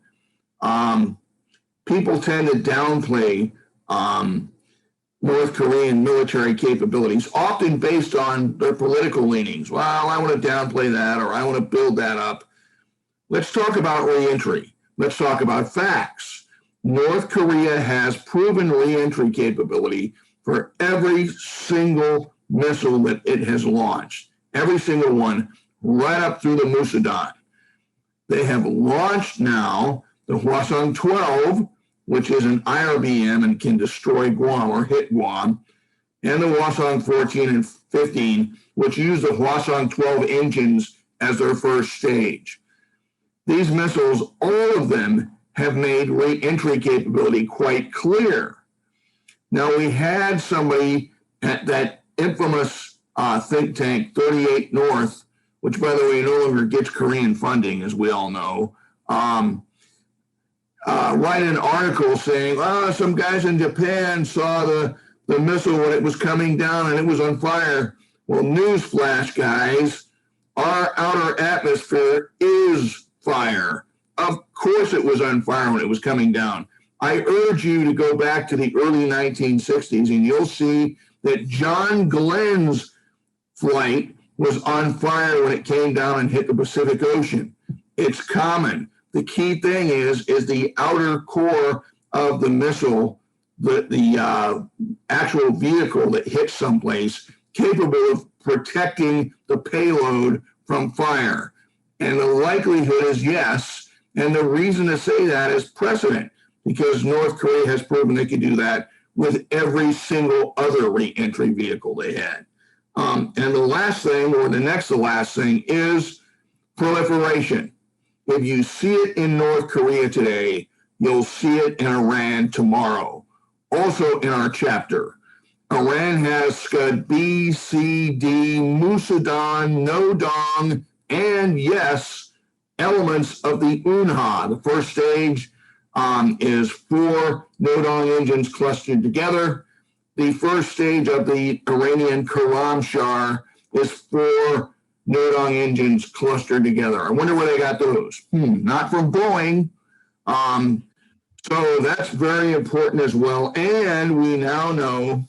people tend to downplay North Korean military capabilities, often based on their political leanings. Well, I want to downplay that, or I want to build that up. Let's talk about reentry. Let's talk about facts. North Korea has proven reentry capability for every single missile that it has launched, every single one, right up through the Musadan. They have launched now the Hwasong-12, which is an IRBM and can destroy Guam or hit Guam, and the Hwasong-14 and 15, which use the Hwasong-12 engines as their first stage. These missiles, all of them, have made re-entry capability quite clear. Now, we had somebody at that infamous think tank, 38 North, which, by the way, no longer gets Korean funding, as we all know, write an article saying, some guys in Japan saw the missile when it was coming down and it was on fire. Well, newsflash, guys, our outer atmosphere is fire. Of course it was on fire when it was coming down. I urge you to go back to the early 1960s and you'll see that John Glenn's flight was on fire when it came down and hit the Pacific Ocean. It's common. The key thing is the outer core of the missile, the actual vehicle that hits someplace, capable of protecting the payload from fire. And the likelihood is yes. And the reason to say that is precedent, because North Korea has proven they could do that with every single other re-entry vehicle they had. And the last thing, or the next to last thing, is proliferation. If you see it in North Korea today, you'll see it in Iran tomorrow. Also in our chapter, Iran has Scud B, C, D, Musadan, Nodong, and yes, elements of the Unha. The first stage is 4 Nodong engines clustered together. The first stage of the Iranian Karamshar is 4 Nodong engines clustered together. I wonder where they got those. Not from Boeing. So that's very important as well. And we now know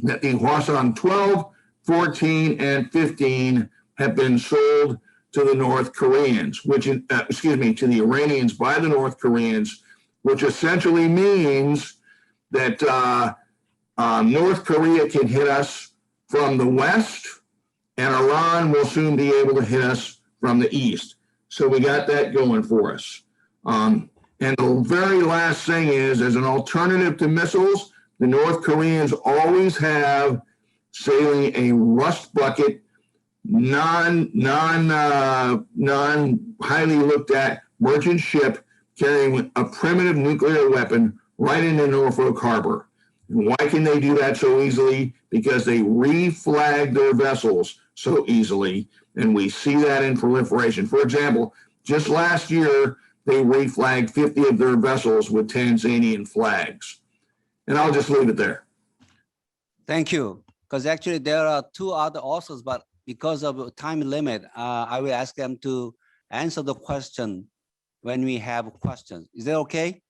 that the Hwasong-12, 14, and 15 have been sold to the North Koreans, to the Iranians by the North Koreans, which essentially means that North Korea can hit us from the west, and Iran will soon be able to hit us from the east. So we got that going for us. And the very last thing is, as an alternative to missiles, the North Koreans always have sailing a rust bucket, non highly looked at merchant ship carrying a primitive nuclear weapon right into Norfolk Harbor. And why can they do that so easily? Because they reflag their vessels so easily, and we see that in proliferation. For example, just last year, they reflagged 50 of their vessels with Tanzanian flags. And I'll just leave it there. Thank you. Because actually there are 2 other authors, but because of time limit, I will ask them to answer the question when we have questions. Is that okay?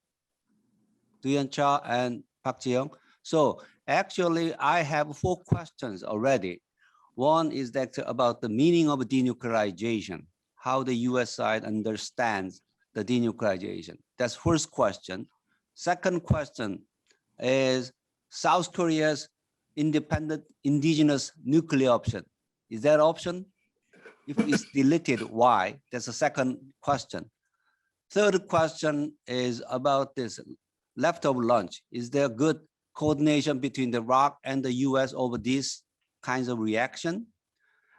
Duyan Cha and Park Ji-young. So actually, I have 4 questions already. One is that about the meaning of denuclearization, how the US side understands the denuclearization. That's first question. Second question is South Korea's independent indigenous nuclear option. Is that option? If it's deleted, why? That's the second question. Third question is about this leftover lunch. Is there good coordination between the ROC and the US over these kinds of reaction?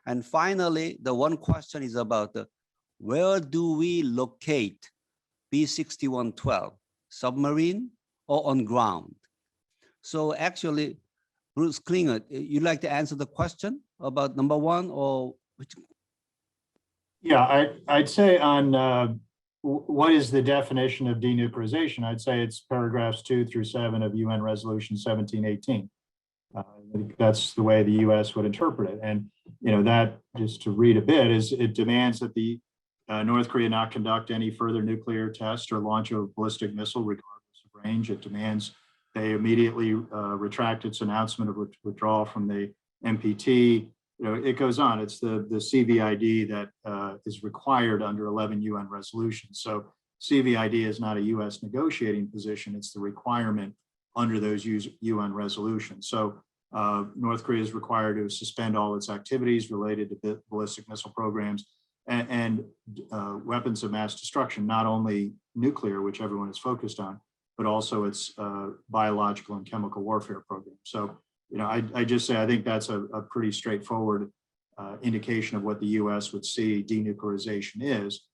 And finally, the one question is about where do we locate B-6112, submarine or on ground? So actually, Bruce Klinger, you'd like to answer the question about number one or which? Yeah, I'd say on what is the definition of denuclearization? I'd say it's paragraphs 2 through 7 of UN Resolution 1718. I think that's the way the U.S. would interpret it. And, you know, that, just to read a bit, is it demands that the North Korea not conduct any further nuclear test or launch a ballistic missile regardless of range. It demands they immediately retract its announcement of withdrawal from the NPT. You know, it goes on. It's the CVID that is required under 11 UN resolutions. So CVID is not a US negotiating position. It's the requirement under those UN resolutions. So North Korea is required to suspend all its activities related to ballistic missile programs and weapons of mass destruction, not only nuclear, which everyone is focused on, but also its biological and chemical warfare program. So, you know, I just say I think that's a pretty straightforward indication of what the U.S. would see denuclearization is.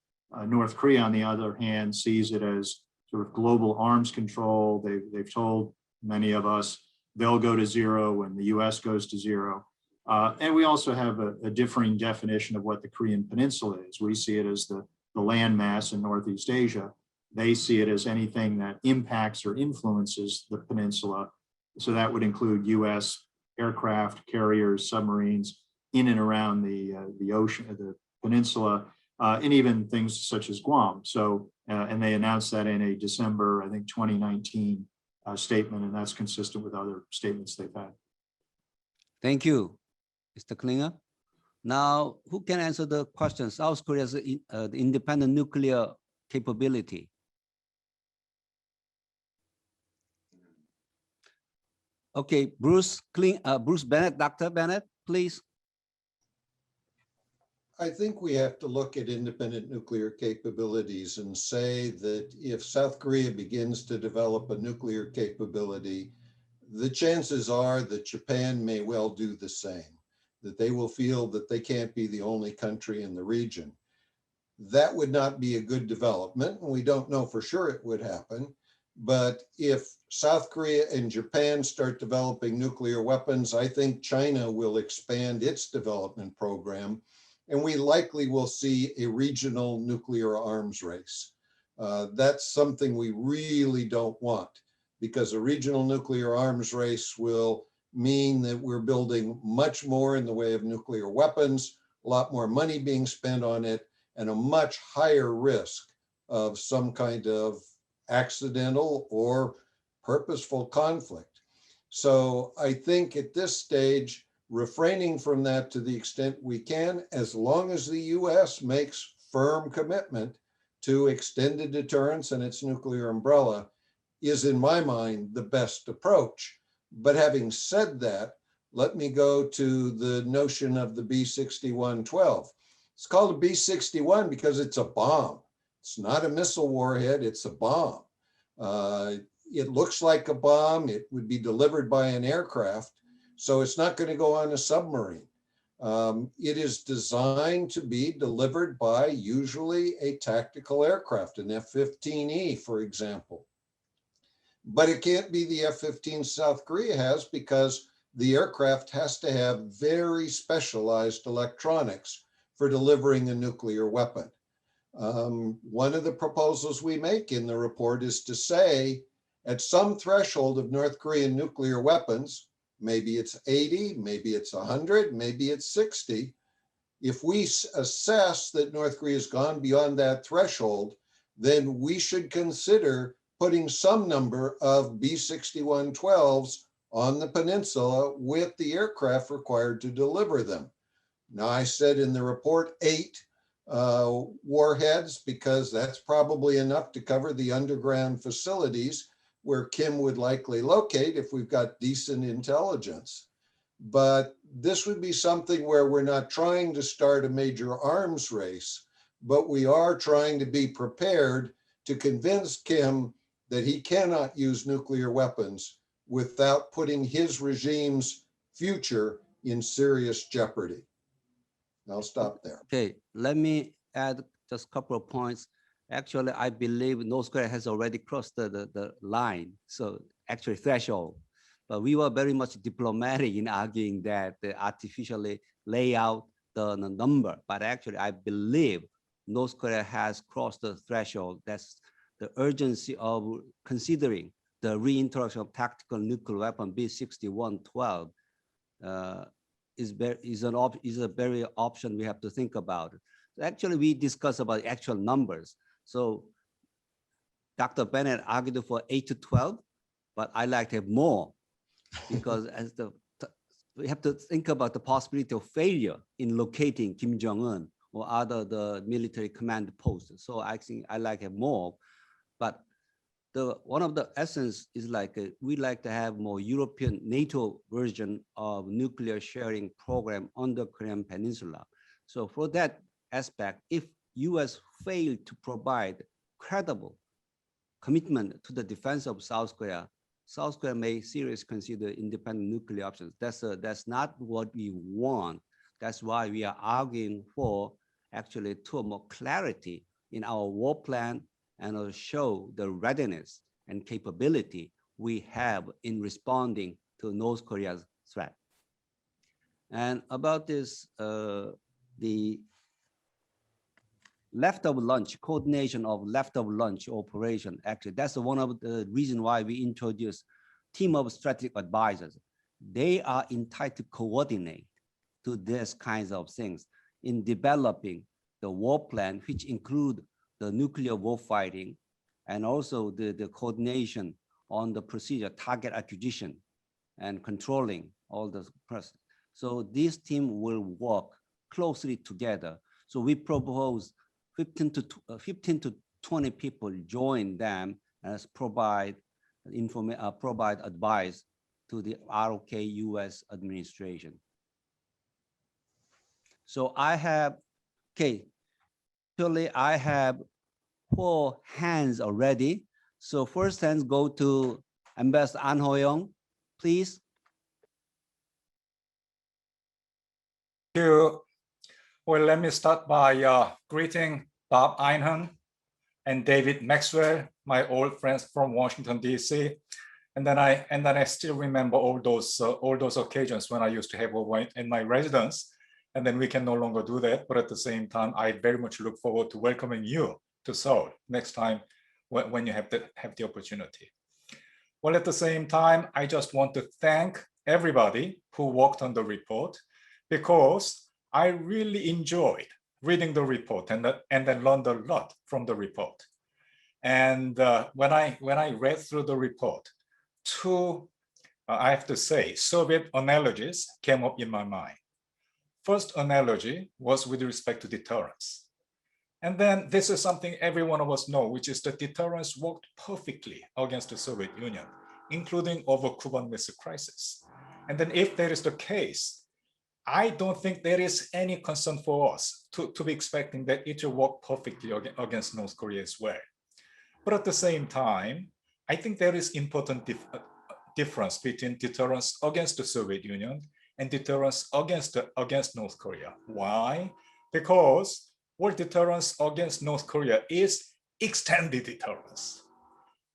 North Korea, on the other hand, sees it as sort of global arms control. They've told many of us they'll go to zero when the U.S. goes to zero. And we also have a differing definition of what the Korean Peninsula is. We see it as the landmass in Northeast Asia. They see it as anything that impacts or influences the peninsula. So that would include U.S. aircraft, carriers, submarines in and around the ocean, the peninsula, and even things such as Guam. So, and they announced that in a December, I think, 2019 statement, and that's consistent with other statements they've had. Thank you, Mr. Klinger. Now, who can answer the question? South Korea's the independent nuclear capability. Okay, Bruce Bennett, Dr. Bennett, please. I think we have to look at independent nuclear capabilities and say that if South Korea begins to develop a nuclear capability, the chances are that Japan may well do the same, that they will feel that they can't be the only country in the region. That would not be a good development, and we don't know for sure it would happen. But if South Korea and Japan start developing nuclear weapons, I think China will expand its development program, and we likely will see a regional nuclear arms race. That's something we really don't want, because a regional nuclear arms race will mean that we're building much more in the way of nuclear weapons, a lot more money being spent on it, and a much higher risk of some kind of accidental or purposeful conflict. So I think at this stage, refraining from that to the extent we can, as long as the US makes firm commitment to extended deterrence and its nuclear umbrella, is in my mind the best approach. But having said that, let me go to the notion of the B-6112. It's called a B-61 because it's a bomb. It's not a missile warhead, it's a bomb. It looks like a bomb. It would be delivered by an aircraft, so it's not going to go on a submarine. It is designed to be delivered by usually a tactical aircraft, an F-15E, for example. But it can't be the F-15 South Korea has, because the aircraft has to have very specialized electronics for delivering a nuclear weapon. One of the proposals we make in the report is to say, at some threshold of North Korean nuclear weapons, maybe it's 80, maybe it's 100, maybe it's 60, if we assess that North Korea has gone beyond that threshold, then we should consider putting some number of B-6112s on the peninsula with the aircraft required to deliver them. Now, I said in the report 8 warheads, because that's probably enough to cover the underground facilities where Kim would likely locate if we've got decent intelligence. But this would be something where we're not trying to start a major arms race, but we are trying to be prepared to convince Kim that he cannot use nuclear weapons without putting his regime's future in serious jeopardy. I'll stop there. Okay, let me add just a couple of points. Actually, I believe North Korea has already crossed the line, so actually threshold. But we were very much diplomatic in arguing that they artificially lay out the number. But actually, I believe North Korea has crossed the threshold. That's the urgency of considering the reintroduction of tactical nuclear weapon B6112 is a very option we have to think about. Actually, we discussed about actual numbers. So Dr. Bennett argued for 8 to 12, but I like to have more because as we have to think about the possibility of failure in locating Kim Jong-un or the military command posts. So I think I like to have more, but one of the essence is we like to have more European NATO version of nuclear sharing program on the Korean Peninsula. So for that aspect, if US failed to provide credible commitment to the defense of South Korea may seriously consider independent nuclear options. That's not what we want. That's why we are arguing for actually to more clarity in our war plan and show the readiness and capability we have in responding to North Korea's threat. And about this, the leftover lunch, coordination of leftover lunch operation, actually, that's one of the reasons why we introduced team of strategic advisors. They are entitled to coordinate to these kinds of things in developing the war plan, which include the nuclear war fighting, and also the coordination on the procedure, target acquisition, and controlling all the process. So this team will work closely together. So we propose 15 to 20 people join them as provide advice to the ROK US administration. So I have, actually I have 4 hands already. So first hands go to Ambassador An Ho-young, please. Thank you. Well, let me start by greeting Bob Einhorn and David Maxwell, my old friends from Washington, D.C. And then I still remember all those occasions when I used to have over in my residence. And then we can no longer do that. But at the same time, I very much look forward to welcoming you to Seoul next time when you have the opportunity. Well, at the same time, I just want to thank everybody who worked on the report, because I really enjoyed reading the report and then learned a lot from the report. And when I read through the report, 2, I have to say, Soviet analogies came up in my mind. First analogy was with respect to deterrence. And then this is something every one of us know, which is that deterrence worked perfectly against the Soviet Union, including over Cuban Missile Crisis. And then if that is the case, I don't think there is any concern for us to be expecting that it will work perfectly against North Korea as well. But at the same time, I think there is important difference between deterrence against the Soviet Union and deterrence against North Korea. Why? Because world deterrence against North Korea is extended deterrence.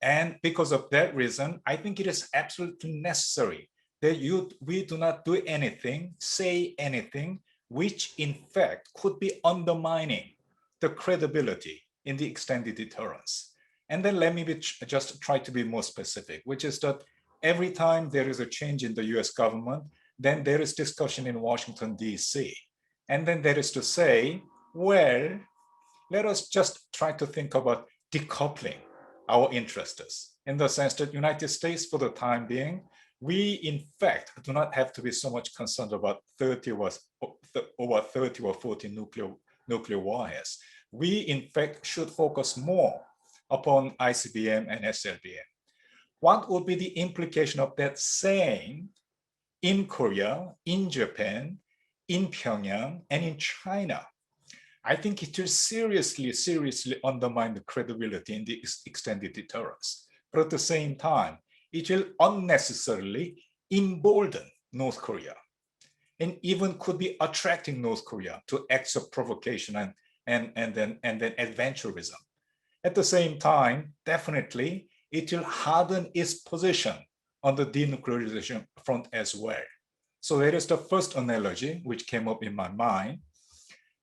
And because of that reason, I think it is absolutely necessary that we do not do anything, say anything, which in fact could be undermining the credibility in the extended deterrence. And then let me just try to be more specific, which is that every time there is a change in the US government, then there is discussion in Washington, D.C. And then there is to say, well, let us just try to think about decoupling our interests in the sense that United States, for the time being, we in fact do not have to be so much concerned about 30 or 40 nuclear warheads. We in fact should focus more upon ICBM and SLBM. What would be the implication of that saying in Korea, in Japan, in Pyongyang, and in China? I think it will seriously undermine the credibility in the extended deterrence. But at the same time, it will unnecessarily embolden North Korea, and even could be attracting North Korea to acts of provocation and then adventurism. At the same time, definitely, it will harden its position on the denuclearization front as well. So that is the first analogy which came up in my mind.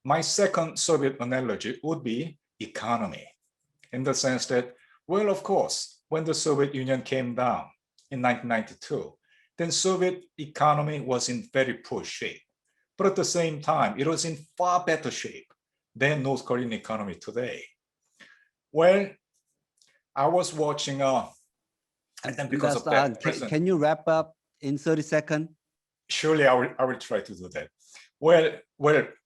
My second Soviet analogy would be economy, in the sense that, well, of course, when the Soviet Union came down in 1992, then Soviet economy was in very poor shape. But at the same time, it was in far better shape than North Korean economy today. Well, I was watching, and then because of that, can you wrap up in 30 seconds? Surely I will try to do that. Well,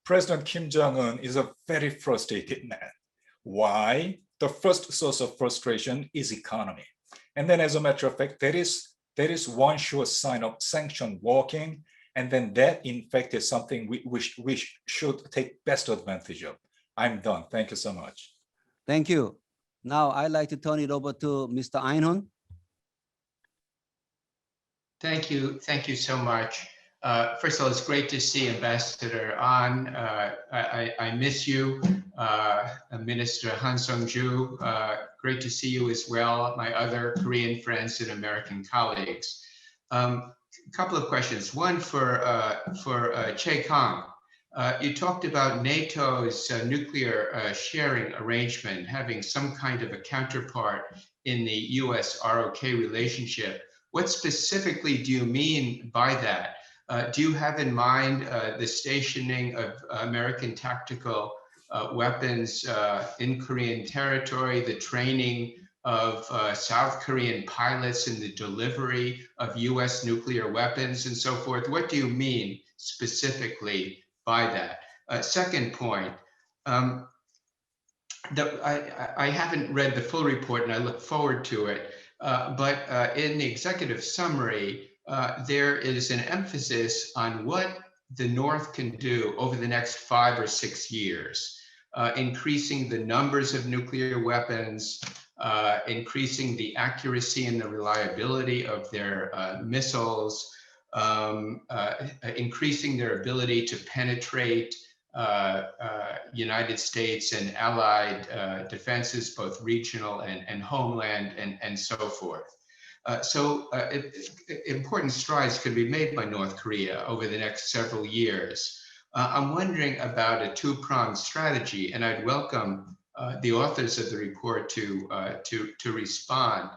President Kim Jong-un is a very frustrated man. Why? The first source of frustration is economy. And then as a matter of fact, there is one sure sign of sanction working. And then that in fact is something we should take best advantage of. I'm done. Thank you so much. Thank you. Now I'd like to turn it over to Mr. Einhorn. Thank you. Thank you so much. First of all, it's great to see Ambassador An. I miss you, Minister Han Sung-ju. Great to see you as well, my other Korean friends and American colleagues. A couple of questions. One for Chae Kang. You talked about NATO's nuclear sharing arrangement having some kind of a counterpart in the US ROK relationship. What specifically do you mean by that? Do you have in mind the stationing of American tactical weapons in Korean territory, the training of South Korean pilots in the delivery of US nuclear weapons and so forth? What do you mean specifically by that? Second point, I haven't read the full report and I look forward to it, but in the executive summary, there is an emphasis on what the North can do over the next 5 or 6 years, increasing the numbers of nuclear weapons, increasing the accuracy and the reliability of their missiles, increasing their ability to penetrate United States and allied defenses, both regional and homeland, and so forth. Important strides could be made by North Korea over the next several years. I'm wondering about a two-pronged strategy, and I'd welcome the authors of the report to respond.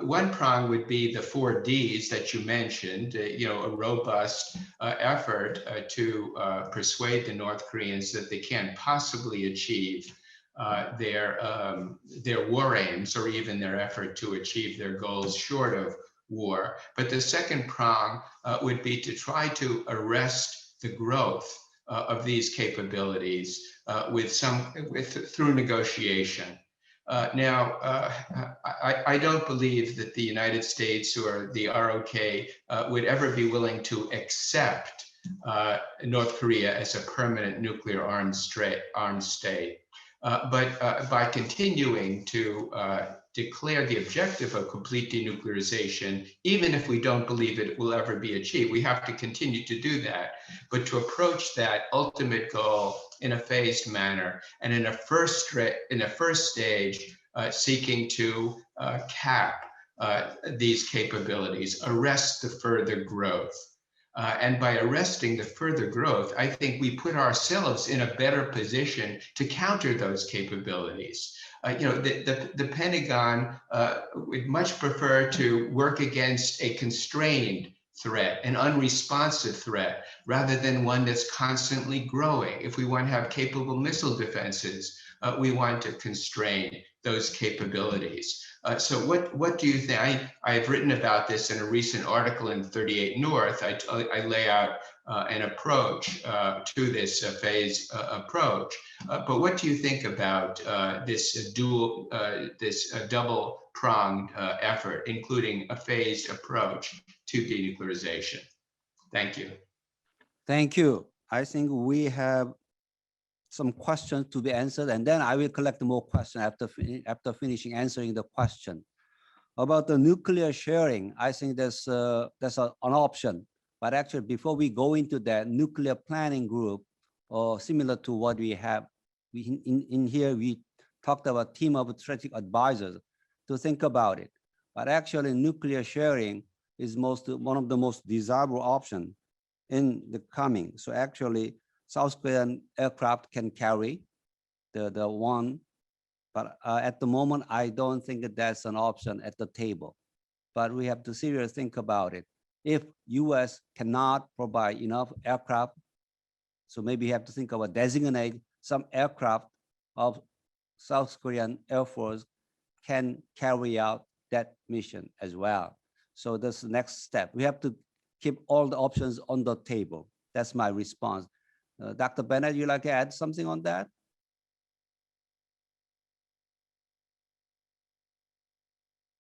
One prong would be the 4 Ds that you mentioned, a robust effort to persuade the North Koreans that they can't possibly achieve their war aims or even their effort to achieve their goals short of war. But the second prong would be to try to arrest the growth of these capabilities through negotiation. Now, I don't believe that the United States or the ROK would ever be willing to accept North Korea as a permanent nuclear armed state. But by continuing to declare the objective of complete denuclearization, even if we don't believe it will ever be achieved, we have to continue to do that, but to approach that ultimate goal in a phased manner and in a first stage, seeking to cap these capabilities, arrest the further growth. And by arresting the further growth, I think we put ourselves in a better position to counter those capabilities. The Pentagon would much prefer to work against a constrained threat, an unresponsive threat, rather than one that's constantly growing. If we want to have capable missile defenses, we want to constrain those capabilities. So what do you think? I've written about this in a recent article in 38 North. I lay out an approach to this phase approach. But what do you think about this double-pronged effort, including a phased approach to denuclearization? Thank you. Thank you. I think we have some questions to be answered, and then I will collect more questions after finishing answering the question. About the nuclear sharing, I think that's an option. But actually, before we go into that, nuclear planning group, or similar to what we have, in here we talked about team of strategic advisors to think about it. But actually nuclear sharing is one of the most desirable options in the coming. So actually South Korean aircraft can carry the one, but at the moment, I don't think that that's an option at the table. But we have to seriously think about it. If US cannot provide enough aircraft, so maybe you have to think about designate some aircraft of South Korean Air Force can carry out that mission as well. So that's the next step. We have to keep all the options on the table. That's my response. Dr. Bennett, you like to add something on that?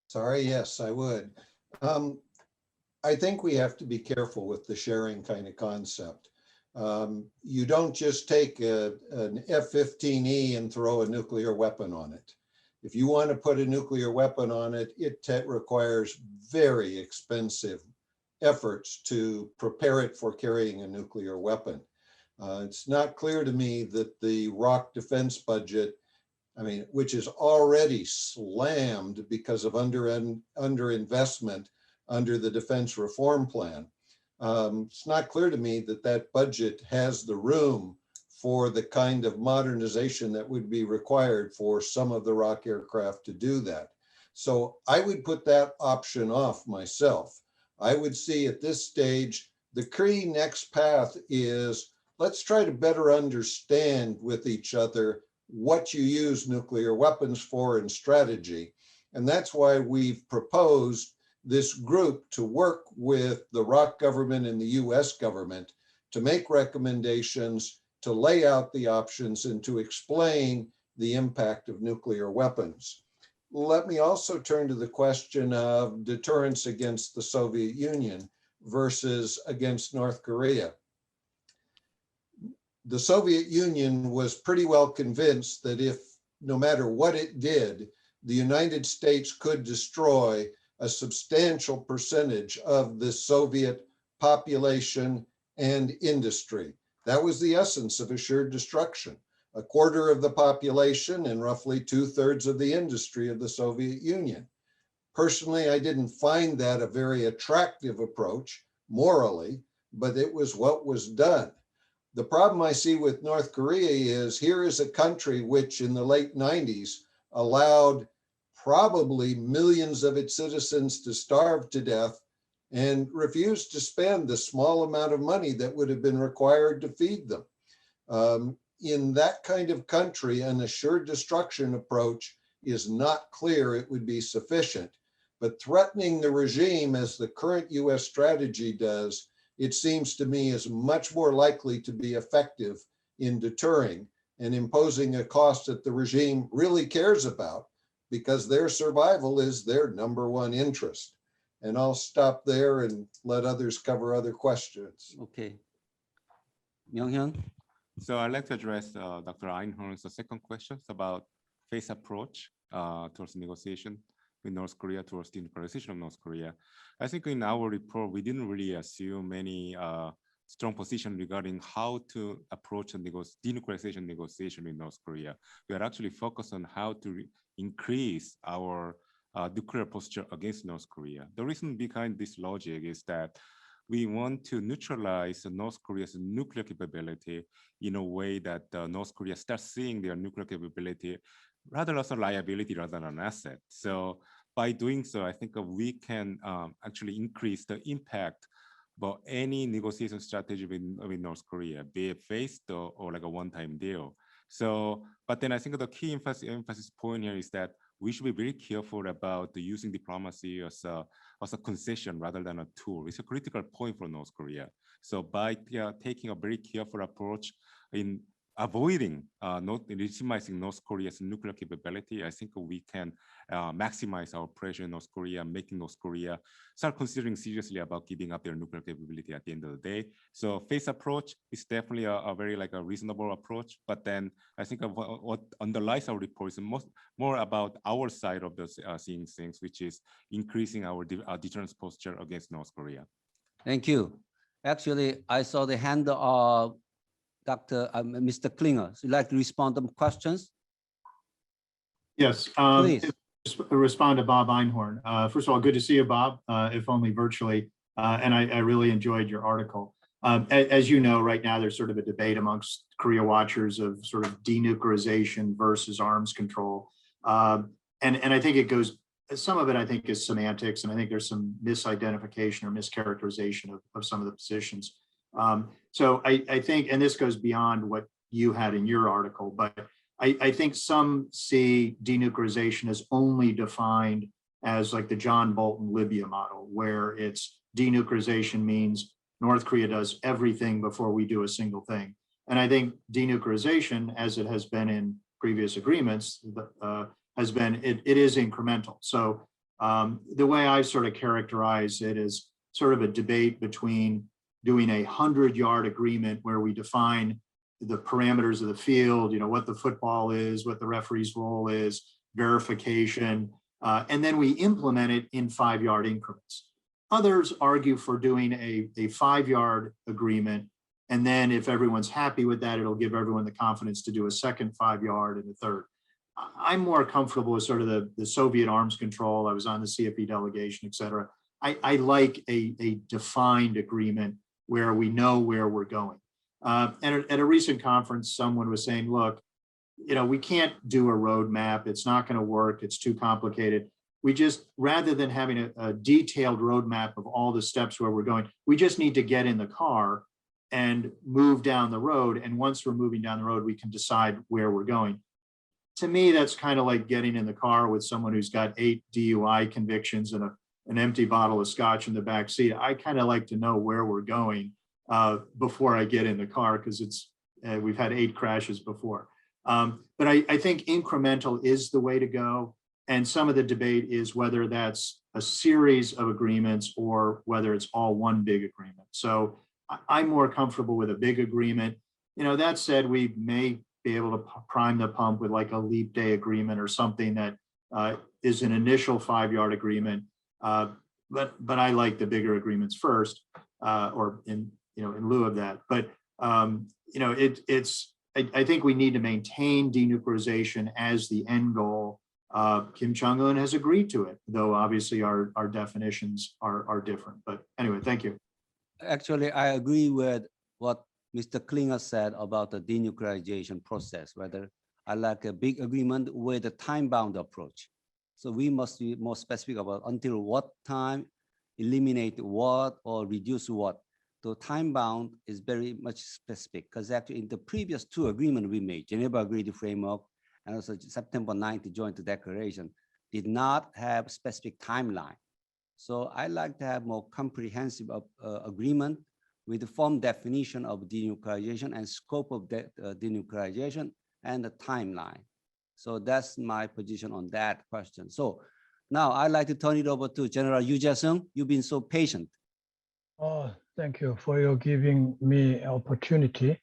Sorry, yes, I would. I think we have to be careful with the sharing kind of concept. You don't just take an F-15E and throw a nuclear weapon on it. If you want to put a nuclear weapon on it, it requires very expensive efforts to prepare it for carrying a nuclear weapon. It's not clear to me that the ROC defense budget, which is already slammed because of underinvestment under the defense reform plan. It's not clear to me that that budget has the room for the kind of modernization that would be required for some of the ROC aircraft to do that. So I would put that option off myself. I would see at this stage, the key next path is let's try to better understand with each other what you use nuclear weapons for in strategy. And that's why we've proposed this group to work with the ROC government and the US government to make recommendations, to lay out the options, and to explain the impact of nuclear weapons. Let me also turn to the question of deterrence against the Soviet Union versus against North Korea. The Soviet Union was pretty well convinced that if, no matter what it did, the United States could destroy a substantial percentage of the Soviet population and industry. That was the essence of assured destruction. A quarter of the population and roughly 2/3 of the industry of the Soviet Union. Personally, I didn't find that a very attractive approach morally, but it was what was done. The problem I see with North Korea is here is a country which in the late 90s allowed probably millions of its citizens to starve to death and refused to spend the small amount of money that would have been required to feed them. In that kind of country, an assured destruction approach is not clear it would be sufficient. But threatening the regime as the current US strategy does, it seems to me is much more likely to be effective in deterring and imposing a cost that the regime really cares about because their survival is their #1 interest. And I'll stop there and let others cover other questions. Okay. Myung-hyun? So I'd like to address Dr. Einhorn's second question about phase approach towards negotiation with North Korea, towards the denuclearization of North Korea. I think in our report, we didn't really assume any strong position regarding how to approach a denuclearization negotiation with North Korea. We are actually focused on how to increase our nuclear posture against North Korea. The reason behind this logic is that we want to neutralize North Korea's nuclear capability in a way that North Korea starts seeing their nuclear capability rather as a liability rather than an asset. So by doing so, I think we can actually increase the impact of any negotiation strategy with North Korea, be it phased or like a one-time deal. So, but then I think the key emphasis point here is that we should be very careful about using diplomacy as a concession rather than a tool. It's a critical point for North Korea. So by taking a very careful approach in avoiding not legitimizing North Korea's nuclear capability, I think we can maximize our pressure in North Korea, making North Korea start considering seriously about giving up their nuclear capability at the end of the day. So phase approach is definitely a very like a reasonable approach, but then I think what underlies our report is more about our side of the seeing things, which is increasing our deterrence posture against North Korea. Thank you. Actually, I saw the hand of Mr. Klinger. So you'd like to respond to questions? Yes. Please. Respond to Bob Einhorn. First of all, good to see you, Bob, if only virtually. And I really enjoyed your article. As you know, right now there's sort of a debate amongst Korea watchers of sort of denuclearization versus arms control. And I think it goes, some of it I think is semantics, and I think there's some misidentification or mischaracterization of some of the positions. So I think, and this goes beyond what you had in your article, but I think some see denuclearization as only defined as like the John Bolton Libya model, where it's denuclearization means North Korea does everything before we do a single thing. And I think denuclearization, as it has been in previous agreements, has been, it is incremental. So the way I sort of characterize it is sort of a debate between doing a 100-yard agreement where we define the parameters of the field, you know, what the football is, what the referee's role is, verification, and then we implement it in 5-yard increments. Others argue for doing a 5-yard agreement, and then if everyone's happy with that, it'll give everyone the confidence to do a second 5-yard and a third. I'm more comfortable with sort of the Soviet arms control. I was on the CFP delegation, et cetera. I like a defined agreement where we know where we're going. And at a recent conference, someone was saying, look, you know, we can't do a roadmap. It's not going to work. It's too complicated. We just, rather than having a detailed roadmap of all the steps where we're going, we just need to get in the car and move down the road. And once we're moving down the road, we can decide where we're going. To me, that's kind of like getting in the car with someone who's got 8 DUI convictions and an empty bottle of scotch in the back seat. I kind of like to know where we're going before I get in the car, because it's we've had 8 crashes before. But I think incremental is the way to go. And some of the debate is whether that's a series of agreements or whether it's all one big agreement. So I'm more comfortable with a big agreement. You know, that said, we may be able to prime the pump with like a leap day agreement or something that is an initial 5-yard agreement. But I like the bigger agreements first, or in lieu of that. But you know, I think we need to maintain denuclearization as the end goal. Kim Jong-un has agreed to it, though obviously our definitions are different. But anyway, thank you. Actually, I agree with what Mr. Klinger said about the denuclearization process, whether I like a big agreement with a time-bound approach. So we must be more specific about until what time, eliminate what or reduce what. So time-bound is very much specific, because actually in the previous 2 agreements we made, Geneva Agreed Framework and also September 9th Joint Declaration, did not have specific timeline. So I like to have more comprehensive agreement with the firm definition of denuclearization and scope of denuclearization and the timeline. So that's my position on that question. So now I'd like to turn it over to General Yu Jae-sung. You've been so patient. Oh, thank you for your giving me opportunity.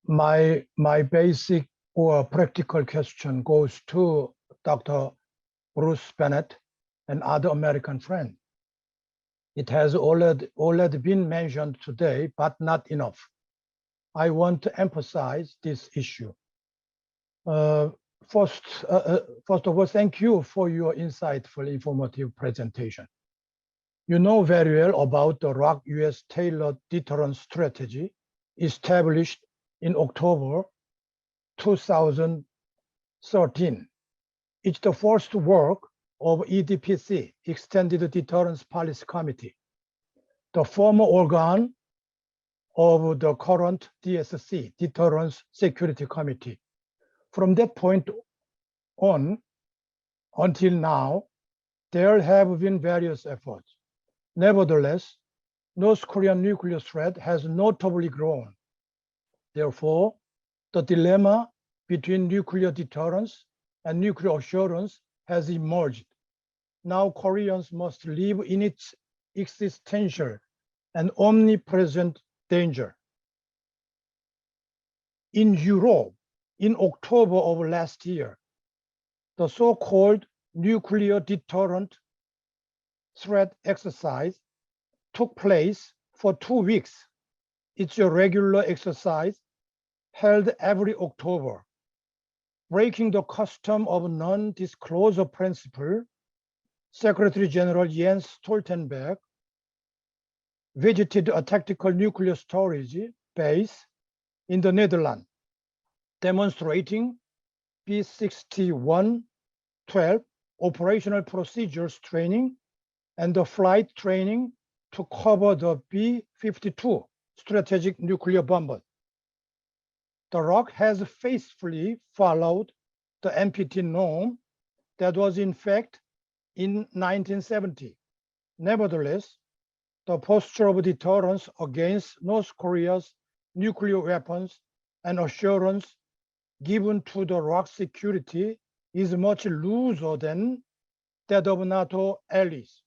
My basic or practical question goes to Dr. Bruce Bennett and other American friends. It has already been mentioned today, but not enough. I want to emphasize this issue. First of all, thank you for your insightful, informative presentation. You know very well about the ROC US tailored deterrence strategy established in October 2013. It's the first work of EDPC, Extended Deterrence Policy Committee, the former organ of the current DSC, Deterrence Security Committee. From that point on, until now, there have been various efforts. Nevertheless, North Korean nuclear threat has notably grown. Therefore, the dilemma between nuclear deterrence and nuclear assurance has emerged. Now Koreans must live in its existential and omnipresent danger. In Europe, in October of last year, the so-called nuclear deterrent threat exercise took place for 2 weeks. It's a regular exercise held every October. breaking the custom of non-disclosure principle, Secretary General Jens Stoltenberg visited a tactical nuclear storage base in the Netherlands, demonstrating B-6112 operational procedures training and the flight training to cover the B-52 strategic nuclear bomber. The ROC has faithfully followed the NPT norm that was in fact in 1970. Nevertheless, the posture of deterrence against North Korea's nuclear weapons and assurance given to the ROC security is much looser than that of NATO allies.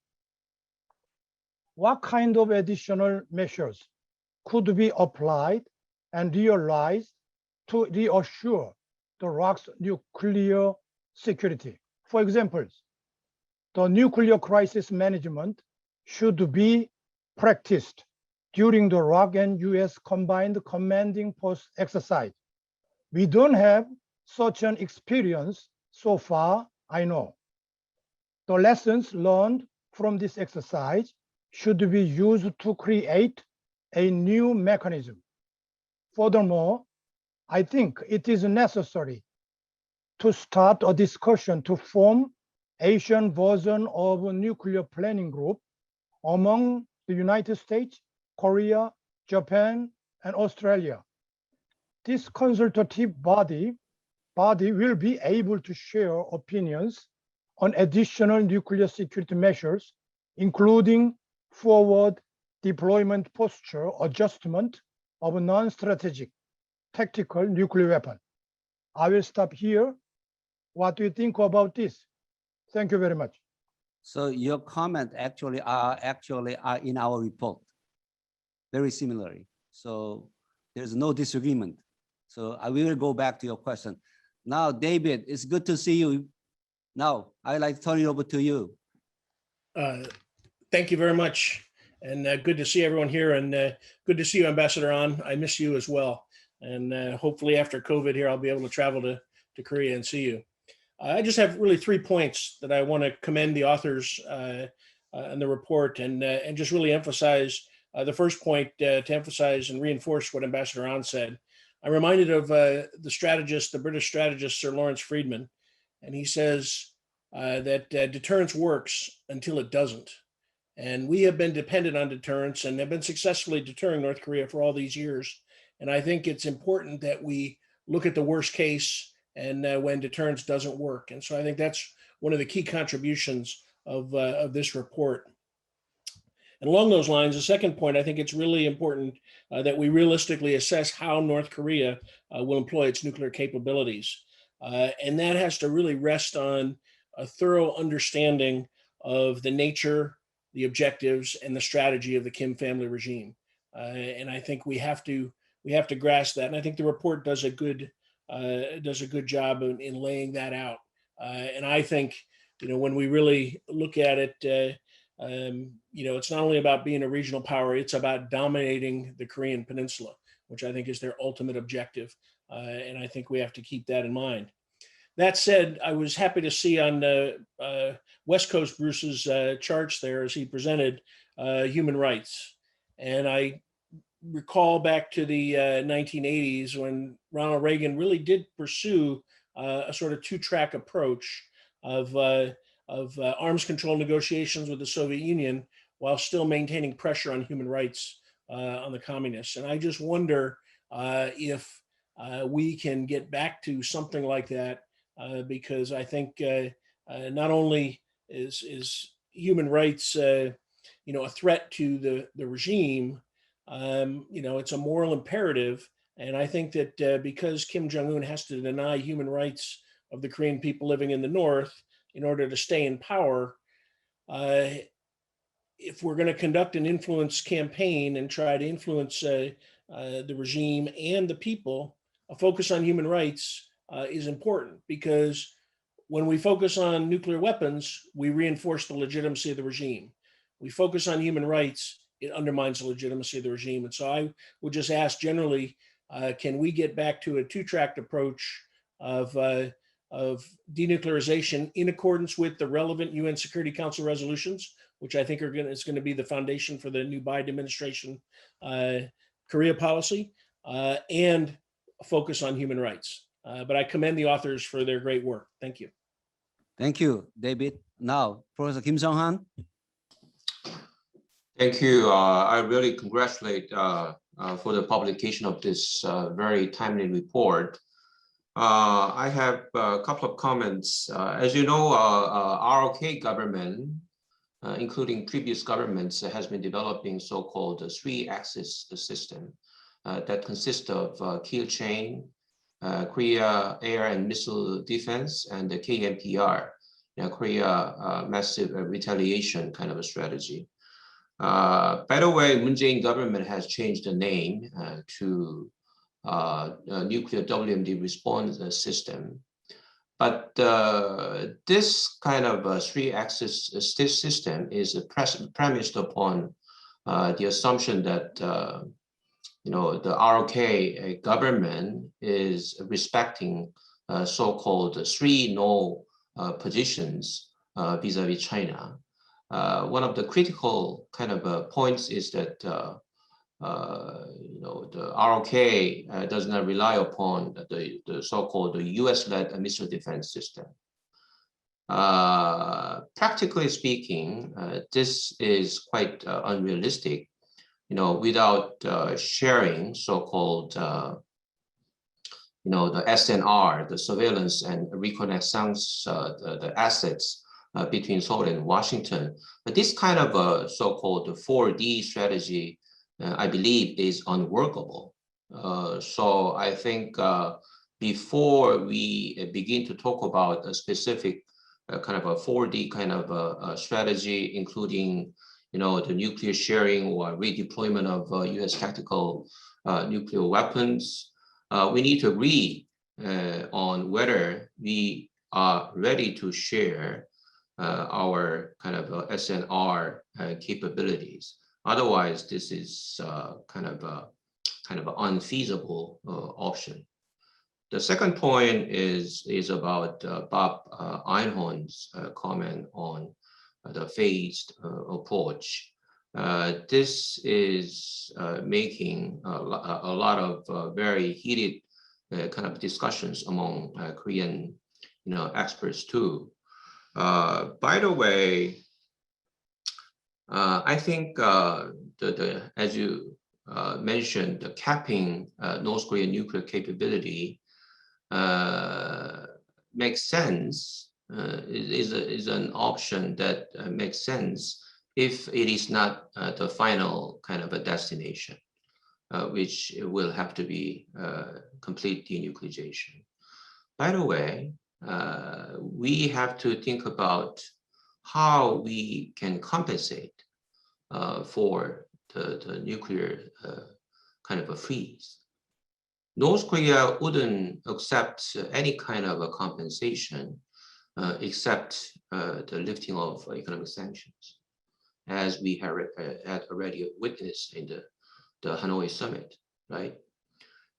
What kind of additional measures could be applied and realized to reassure the ROC's nuclear security? For example, the nuclear crisis management should be practiced during the ROC and US combined commanding post exercise. We don't have such an experience so far, I know. The lessons learned from this exercise should be used to create a new mechanism. Furthermore, I think it is necessary to start a discussion to form Asian version of a nuclear planning group among the United States, Korea, Japan, and Australia. This consultative body will be able to share opinions on additional nuclear security measures, including forward deployment posture adjustment of a non-strategic tactical nuclear weapon. I will stop here. What do you think about this? Thank you very much. So your comment actually are in our report, very similarly. So there's no disagreement. So I will go back to your question. Now, David, it's good to see you. Now, I'd like to turn it over to you. Thank you very much. And good to see everyone here, and good to see you, Ambassador An. I miss you as well. And hopefully after COVID here, I'll be able to travel to Korea and see you. I just have really 3 points that I want to commend the authors in the report and just really emphasize. The first point to emphasize and reinforce what Ambassador An said. I'm reminded of the British strategist, Sir Lawrence Freedman, and he says that deterrence works until it doesn't. And we have been dependent on deterrence and have been successfully deterring North Korea for all these years. And I think it's important that we look at the worst case and when deterrence doesn't work. And so I think that's one of the key contributions of this report. And along those lines, the second point, I think it's really important that we realistically assess how North Korea will employ its nuclear capabilities. And that has to really rest on a thorough understanding of the nature, the objectives, and the strategy of the Kim family regime. And I think we have to grasp that. And I think the report does a good job in laying that out. And I think, when we really look at it, it's not only about being a regional power, it's about dominating the Korean peninsula, which I think is their ultimate objective. And I think we have to keep that in mind. That said, I was happy to see on West Coast Bruce's charts there as he presented human rights. And I recall back to the 1980s when Ronald Reagan really did pursue a sort of two-track approach of arms control negotiations with the Soviet Union while still maintaining pressure on human rights on the communists. And I just wonder if we can get back to something like that, because I think not only is human rights a threat to the regime, it's a moral imperative. And I think that because Kim Jong-un has to deny human rights of the Korean people living in the North in order to stay in power, if we're going to conduct an influence campaign and try to influence the regime and the people, a focus on human rights is important, because when we focus on nuclear weapons, we reinforce the legitimacy of the regime. We focus on human rights, it undermines the legitimacy of the regime. And so I would just ask generally, can we get back to a two-track approach of denuclearization in accordance with the relevant UN Security Council resolutions, which I think is going to be the foundation for the new Biden administration Korea policy, and focus on human rights. But I commend the authors for their great work. Thank you. Thank you, David. Now, Professor Kim Sung-han. Thank you. I really congratulate for the publication of this very timely report. I have a couple of comments. As you know, ROK government, including previous governments, has been developing so-called three-axis system that consists of kill chain, Korea air and missile defense, and the KMPR, Korea massive retaliation kind of a strategy. By the way, Moon Jae-in government has changed the name to nuclear WMD response system. But this kind of three-axis system is premised upon the assumption that the ROK government is respecting so-called three no positions vis-a-vis China. One of the critical kind of points is that the ROK does not rely upon the so-called US-led missile defense system. Practically speaking, this is quite unrealistic. Without sharing so-called the SNR, the surveillance and reconnaissance, the assets between Seoul and Washington. But this kind of a so-called 4D strategy, I believe, is unworkable. So I think before we begin to talk about a specific kind of a 4D kind of a strategy, including the nuclear sharing or redeployment of US tactical nuclear weapons, we need to agree on whether we are ready to share our kind of SNR capabilities. Otherwise, this is kind of an unfeasible option. The second point is about Bob Einhorn's comment on the phased approach. This is making a lot of very heated kind of discussions among Korean experts too. By the way, I think as you mentioned, the capping North Korean nuclear capability makes sense. Is an option that makes sense if it is not the final kind of a destination, which will have to be complete denuclearization. By the way, we have to think about how we can compensate for the nuclear kind of a freeze. North Korea wouldn't accept any kind of a compensation except the lifting of economic sanctions, as we had already witnessed in the Hanoi summit, right?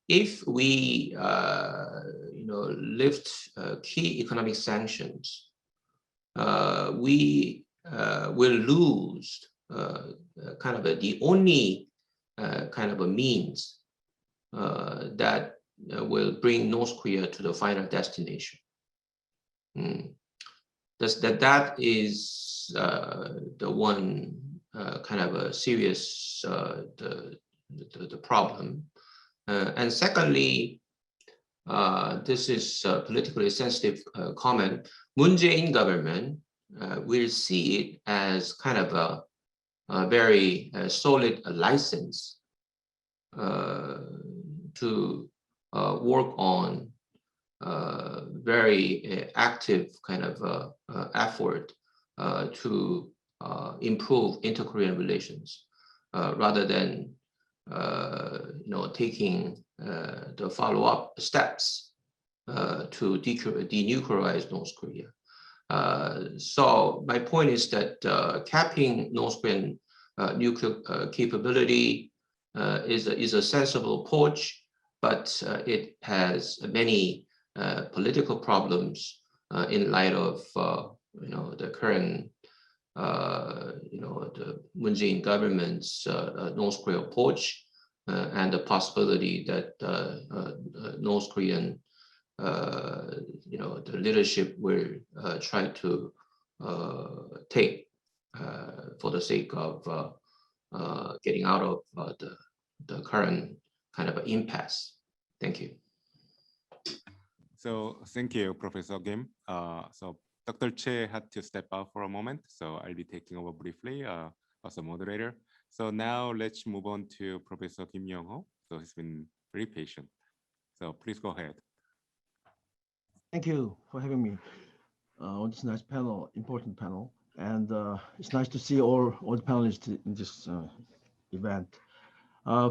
If we lift key economic sanctions, we will lose kind of the only kind of a means that will bring North Korea to the final destination. That is the one kind of a serious the problem. And secondly, this is a politically sensitive comment. Moon Jae-in government will see it as kind of a very solid license to work on very active kind of effort to improve inter-Korean relations, rather than taking the follow-up steps to denuclearize North Korea. So my point is that capping North Korean nuclear capability is a sensible approach, but it has many political problems in light of the current the Moon Jae-in government's North Korea approach and the possibility that North Korean the leadership will try to take for the sake of getting out of the current kind of impasse. Thank you. So thank you, Professor Kim. So Dr. Che had to step out for a moment, so I'll be taking over briefly as a moderator. So now let's move on to Professor Kim Young-ho. So he's been very patient. So please go ahead. Thank you for having me on this nice panel, important panel. And it's nice to see all the panelists in this event.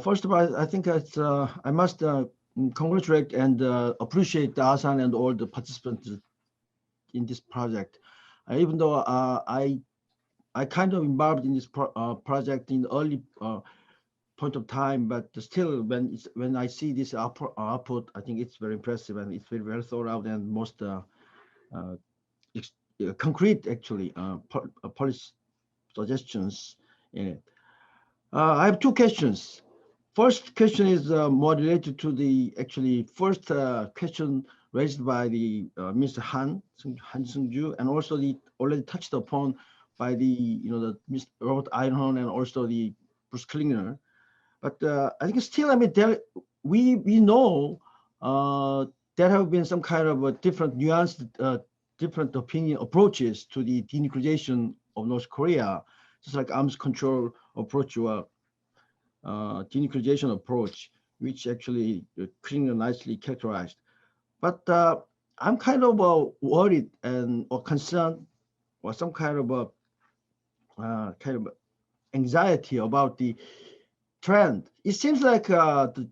First of all, I think it's, I must congratulate and appreciate Asan and all the participants in this project. Even though I kind of involved in this project in the early point of time, but still when I see this output, I think it's very impressive and it's very well thought out and most concrete actually policy suggestions in it. I have two questions. First question is more related to the actually first question raised by the Mr. Han Seung-ju, and also the already touched upon by the the Mr. Robert Einhorn and also the Bruce Klinger. But I think still, I mean, we know there have been some kind of a different nuanced, different opinion approaches to the denuclearization of North Korea, just like arms control approach or denuclearization approach, which actually Klinger nicely characterized. But I'm kind of worried and or concerned or some kind of anxiety about the trend. It seems like the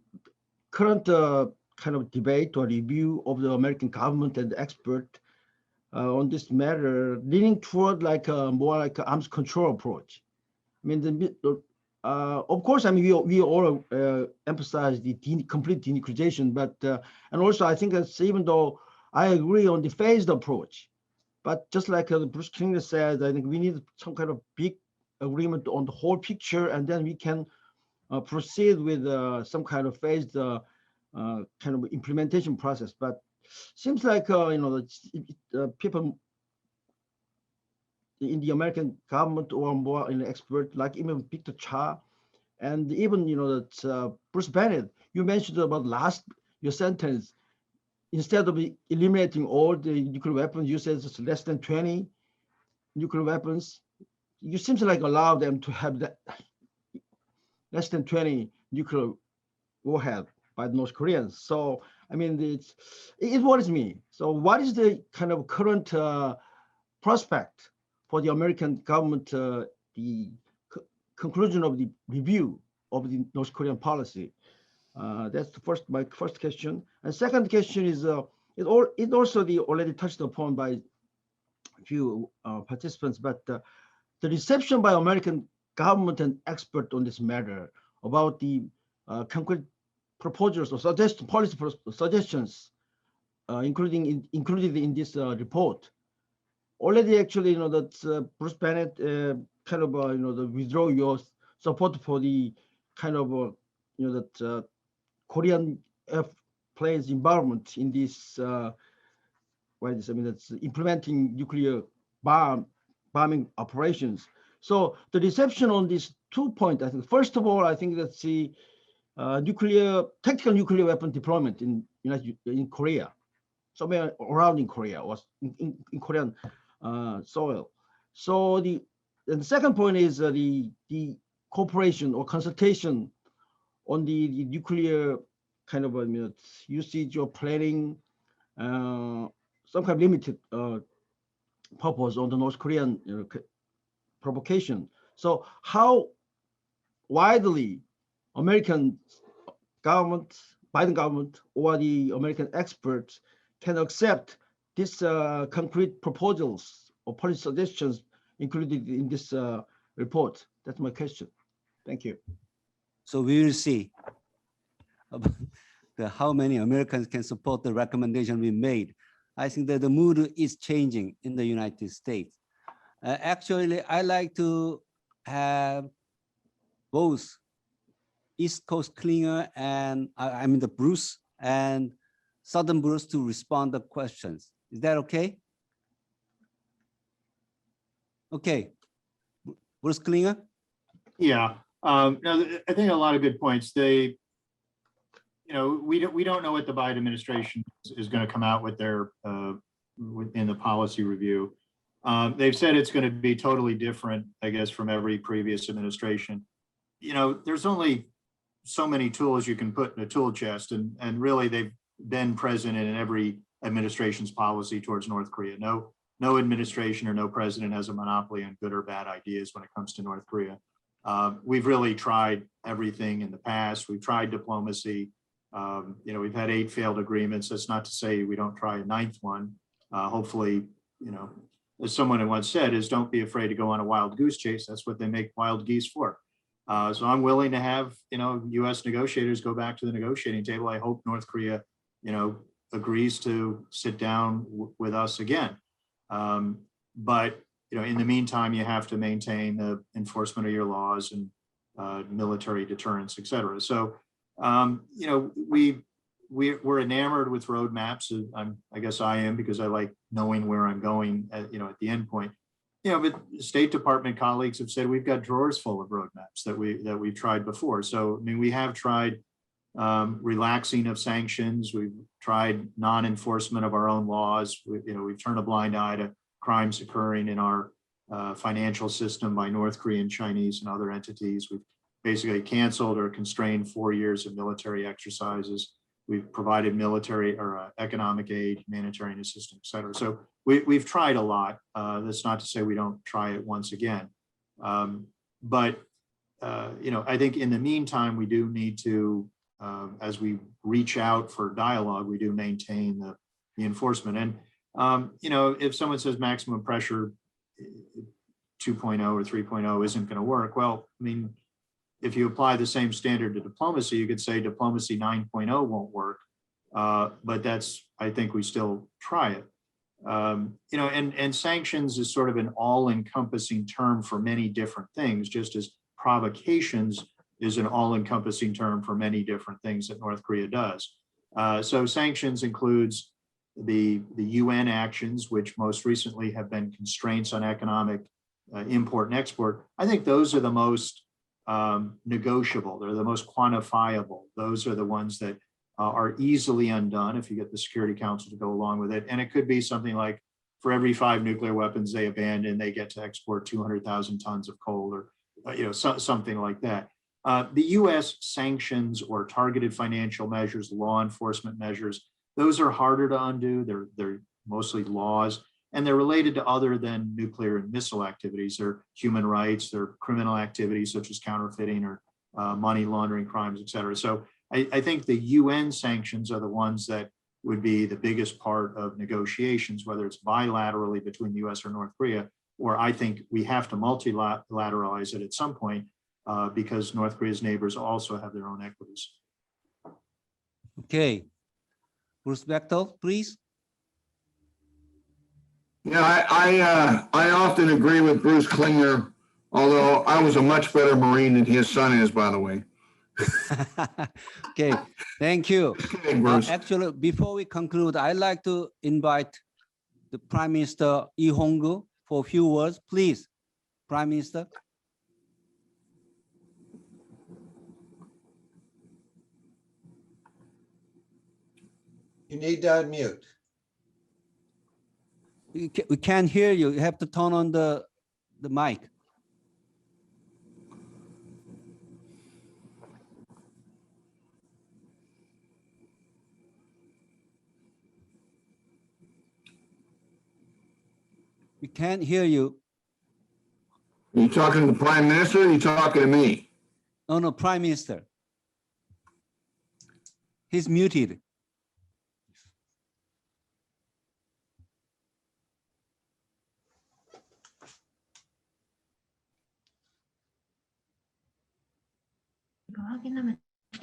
current kind of debate or review of the American government and the expert on this matter leaning toward like more like arms control approach. I mean, of course, I mean we all emphasize the complete denuclearization, but and also I think it's even though I agree on the phased approach, but just like Bruce Klinger said, I think we need some kind of big agreement on the whole picture, and then we can proceed with some kind of phased kind of implementation process. But seems like people in the American government or more in expert like even Victor Cha, and even that Bruce Bennett. You mentioned about your sentence. Instead of eliminating all the nuclear weapons, you said it's less than 20 nuclear weapons. You seems like allow them to have that less than 20 nuclear warhead by the North Koreans. So I mean, it worries me. So what is the kind of current prospect for the American government, the conclusion of the review of the North Korean policy? That's my first question. And second question is, it also already touched upon by a few participants, but the reception by American government and expert on this matter about the concrete proposals or policy suggestions, included in this report. Already, actually, that Bruce Bennett kind of withdraw your support for the kind of that Korean plays involvement in this. That's implementing nuclear bombing operations. So the reception on these 2 points, I think, first of all, I think that's the tactical nuclear weapon deployment in Korea, somewhere around in Korea or in Korean soil. So the second point is the cooperation or consultation on the nuclear kind of usage or planning, some kind of limited purpose on the North Korean provocation. So how widely American government, Biden government, or the American experts can accept these concrete proposals or policy suggestions included in this report? That's my question. Thank you. So we will see. how many Americans can support the recommendation we made. I think that the mood is changing in the United States. Actually, I like to have both East Coast Klinger and I mean the Bruce and Southern Bruce to respond to questions. Is that okay? Okay, Bruce Klinger. Yeah, no, I think a lot of good points. We don't know what the Biden administration is going to come out with their in the policy review. They've said it's going to be totally different, I guess, from every previous administration. There's only so many tools you can put in a tool chest, and really they've been present in every administration's policy towards North Korea. No administration or no president has a monopoly on good or bad ideas when it comes to North Korea. We've really tried everything in the past. We've tried diplomacy. We've had 8 failed agreements. That's not to say we don't try a 9th one. Hopefully, as someone once said, is don't be afraid to go on a wild goose chase. That's what they make wild geese for. So I'm willing to have, U.S. negotiators go back to the negotiating table. I hope North Korea, agrees to sit down with us again. But in the meantime, you have to maintain the enforcement of your laws and military deterrence, et cetera. So, we're enamored with roadmaps. I guess I am, because I like knowing where I'm going at the end point. But State Department colleagues have said we've got drawers full of roadmaps that we've tried before. So, I mean, we have tried relaxing of sanctions. We've tried non-enforcement of our own laws. We've turned a blind eye to crimes occurring in our financial system by North Korean, Chinese, and other entities. We've basically canceled or constrained 4 years of military exercises. We've provided military or economic aid, humanitarian assistance, et cetera. So we've tried a lot. That's not to say we don't try it once again. But I think in the meantime, we do need to, as we reach out for dialogue, we do maintain the enforcement. And, if someone says maximum pressure 2.0 or 3.0 isn't going to work, well, I mean, if you apply the same standard to diplomacy, you could say diplomacy 9.0 won't work. But I think we still try it. And sanctions is sort of an all-encompassing term for many different things, just as provocations is an all-encompassing term for many different things that North Korea does. So sanctions includes the UN actions, which most recently have been constraints on economic import and export. I think those are the most negotiable. They're the most quantifiable. Those are the ones that are easily undone if you get the Security Council to go along with it. And it could be something like, for every 5 nuclear weapons they abandon, they get to export 200,000 tons of coal, or something like that. The U.S. sanctions or targeted financial measures, law enforcement measures, those are harder to undo. They're mostly laws, and they're related to other than nuclear and missile activities. They're human rights, they're criminal activities such as counterfeiting or money laundering crimes, et cetera. So I think the UN sanctions are the ones that would be the biggest part of negotiations, whether it's bilaterally between the US or North Korea, or I think we have to multilateralize it at some point because North Korea's neighbors also have their own equities. Okay, Bruce Bechtel, please. Yeah, I often agree with Bruce Klinger, although I was a much better Marine than his son is, by the way. Okay, thank you. Okay, Bruce. Actually, before we conclude, I'd like to invite the Prime Minister Lee Hong-gu for a few words, please. Prime Minister. You need to unmute. We can't hear you. You have to turn on the mic. We can't hear you. Are you talking to the Prime Minister, or are you talking to me? No, Prime Minister. He's muted.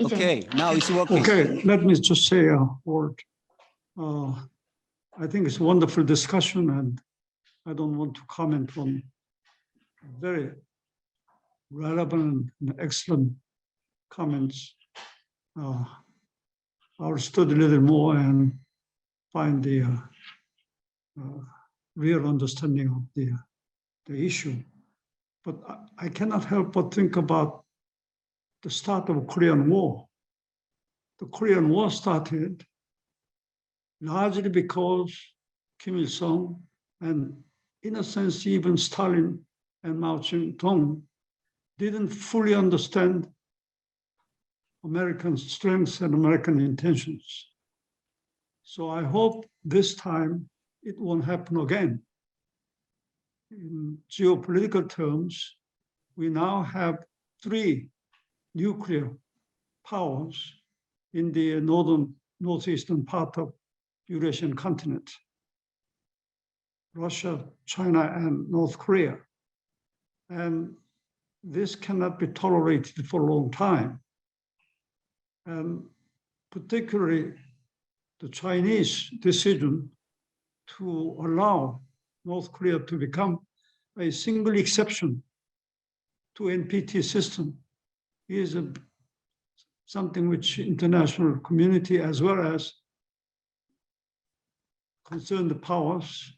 Okay, now it's working. Okay, let me just say a word. I think it's a wonderful discussion, and I don't want to comment on very relevant and excellent comments. I'll study a little more and find the real understanding of the issue. But I cannot help but think about the start of the Korean War. The Korean War started largely because Kim Il-sung and, in a sense, even Stalin and Mao Zedong didn't fully understand American strengths and American intentions. So I hope this time it won't happen again. In geopolitical terms, we now have 3 nuclear powers in the northeastern part of Eurasian continent: Russia, China, and North Korea. And this cannot be tolerated for a long time. And particularly the Chinese decision to allow North Korea to become a single exception to NPT system is something which international community as well as concerned powers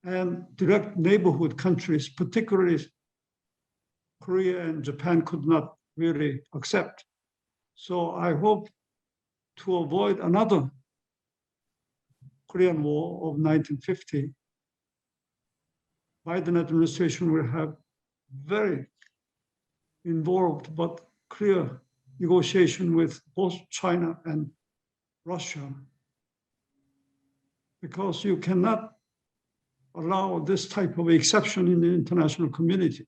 and direct neighborhood countries, particularly Korea and Japan, could not really accept. So I hope to avoid another Korean War of 1950, Biden administration will have very involved but clear negotiation with both China and Russia, because you cannot allow this type of exception in the international community.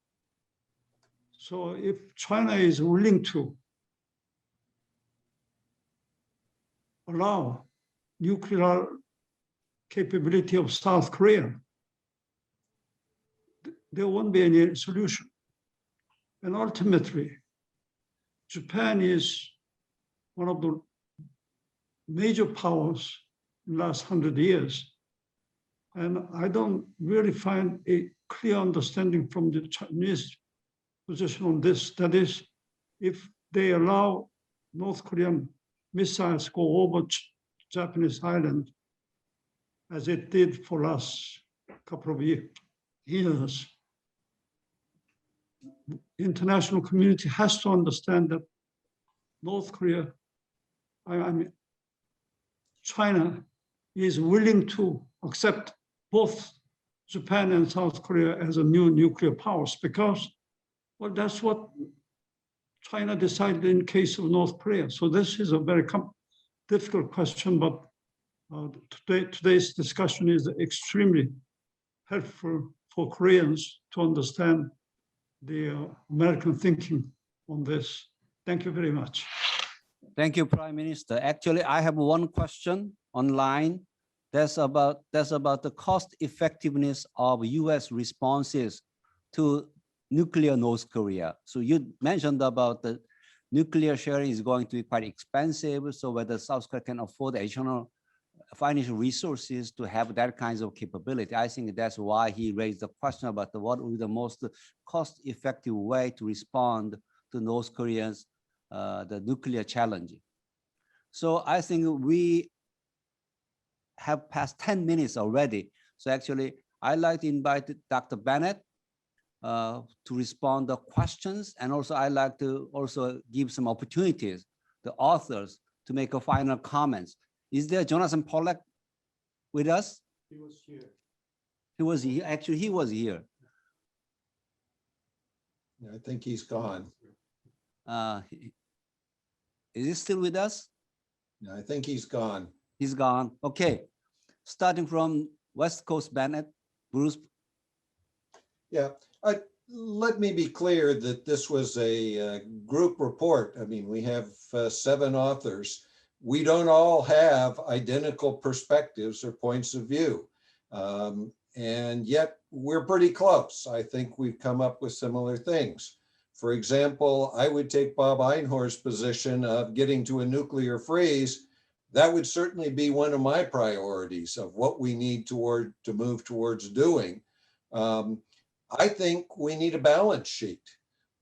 So if China is willing to allow nuclear capability of South Korea, there won't be any solution. And ultimately, Japan is one of the major powers in the last 100 years. And I don't really find a clear understanding from the Chinese position on this. That is, if they allow North Korean missiles go over Japanese island, as it did for last couple of years, international community has to understand that North Korea, I mean, China is willing to accept both Japan and South Korea as a new nuclear powers, because, well, that's what China decided in case of North Korea. So this is a very difficult question, but today's discussion is extremely helpful for Koreans to understand the American thinking on this. Thank you very much. Thank you, Prime Minister. Actually, I have one question online. That's about the cost effectiveness of US responses to nuclear North Korea. So you mentioned about the nuclear sharing is going to be quite expensive. So whether South Korea can afford additional financial resources to have that kinds of capability. I think that's why he raised the question about what would be the most cost-effective way to respond to North Korea's the nuclear challenge. So I think we have passed 10 minutes already. So actually, I'd like to invite Dr. Bennett to respond to questions, and also I'd like to also give some opportunities to authors to make a final comments. Is there Jonathan Pollack with us? He was here. He was here. Actually, he was here. I think he's gone. Is he still with us? I think he's gone. He's gone. Okay. Starting from West Coast, Bennett, Bruce. Yeah, let me be clear that this was a group report. I mean, we have 7 authors. We don't all have identical perspectives or points of view. And yet we're pretty close. I think we've come up with similar things. For example, I would take Bob Einhorn's position of getting to a nuclear freeze. That would certainly be one of my priorities of what we need to move towards doing. I think we need a balance sheet.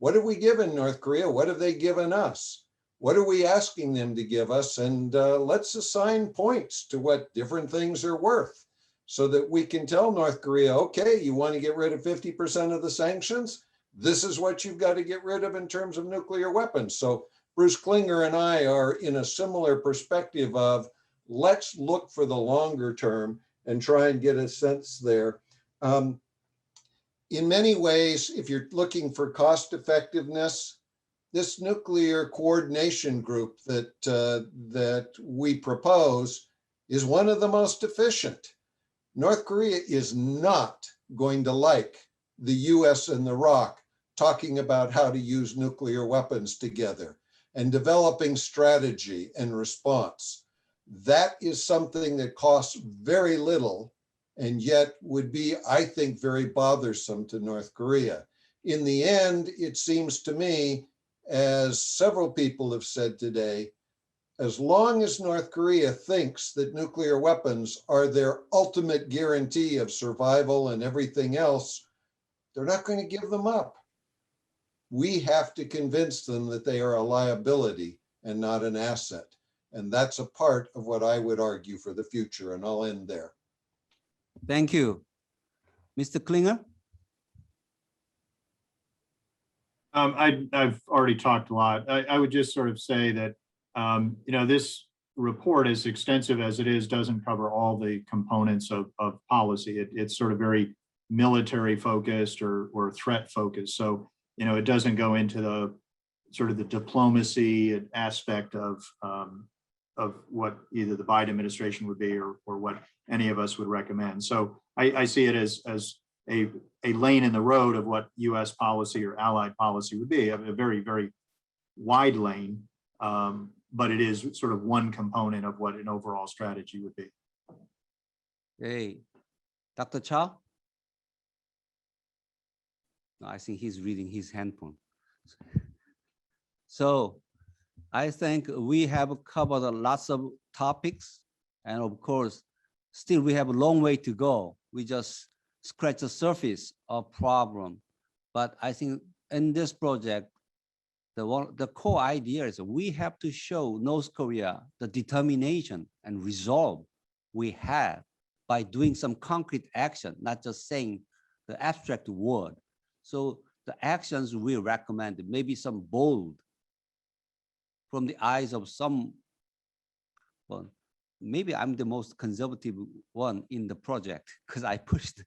What have we given North Korea? What have they given us? What are we asking them to give us? And let's assign points to what different things are worth so that we can tell North Korea, okay, you want to get rid of 50% of the sanctions? This is what you've got to get rid of in terms of nuclear weapons. So Bruce Klinger and I are in a similar perspective of let's look for the longer term and try and get a sense there. In many ways, if you're looking for cost effectiveness, this nuclear coordination group that we propose is one of the most efficient. North Korea is not going to like the US and the ROC talking about how to use nuclear weapons together and developing strategy and response. That is something that costs very little and yet would be, I think, very bothersome to North Korea. In the end, it seems to me, as several people have said today, as long as North Korea thinks that nuclear weapons are their ultimate guarantee of survival and everything else, they're not going to give them up. We have to convince them that they are a liability and not an asset. And that's a part of what I would argue for the future, and I'll end there. Thank you. Mr. Klinger? I've already talked a lot. I would just sort of say that, this report, as extensive as it is, doesn't cover all the components of policy. It's sort of very military focused or threat focused. So, it doesn't go into the sort of the diplomacy aspect of what either the Biden administration would be or what any of us would recommend. So I see it as a lane in the road of what US policy or allied policy would be, a very, very wide lane, but it is sort of one component of what an overall strategy would be. Hey, Dr. Chow? No, I think he's reading his handphone. So I think we have covered lots of topics, and of course, still we have a long way to go. We just scratch the surface of problem. But I think in this project, the core idea is we have to show North Korea the determination and resolve we have by doing some concrete action, not just saying the abstract word. So the actions we recommend, maybe some bold from the eyes of some, well, maybe I'm the most conservative one in the project because I pushed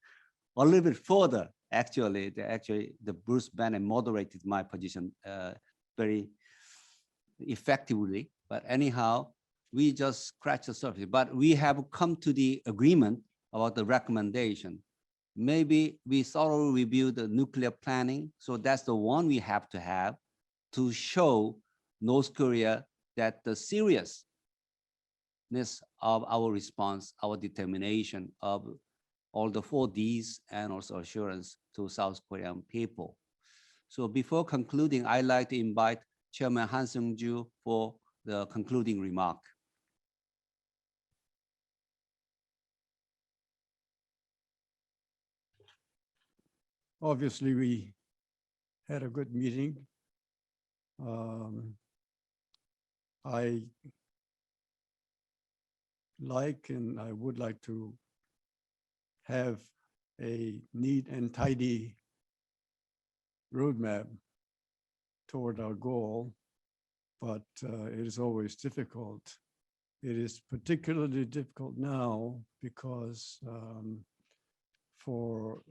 a little bit further. Actually, the Bruce Bennett moderated my position very effectively. But anyhow, we just scratched the surface. But we have come to the agreement about the recommendation. Maybe we thoroughly review the nuclear planning. So that's the one we have to show North Korea that the seriousness of our response, our determination of all the 4Ds and also assurance to South Korean people. So before concluding, I'd like to invite Chairman Han Seung-ju for the concluding remark. Obviously, we had a good meeting. I would like to have a neat and tidy roadmap toward our goal, but it is always difficult. It is particularly difficult now because for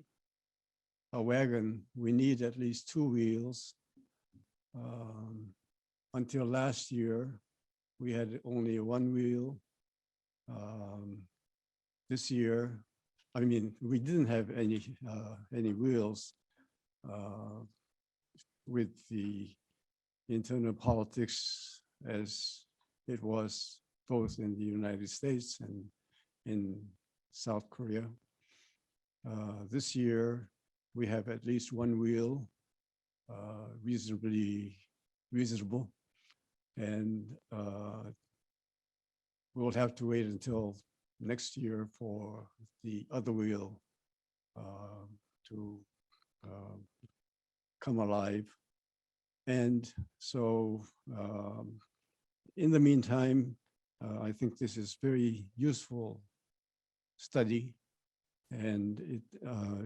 a wagon, we need at least 2 wheels. Until last year, we had only 1 wheel. This year, I mean, we didn't have any wheels with the internal politics as it was both in the United States and in South Korea. This year, we have at least 1 wheel. reasonable. And we'll have to wait until next year for the other wheel to come alive. And so in the meantime, I think this is very useful study, and it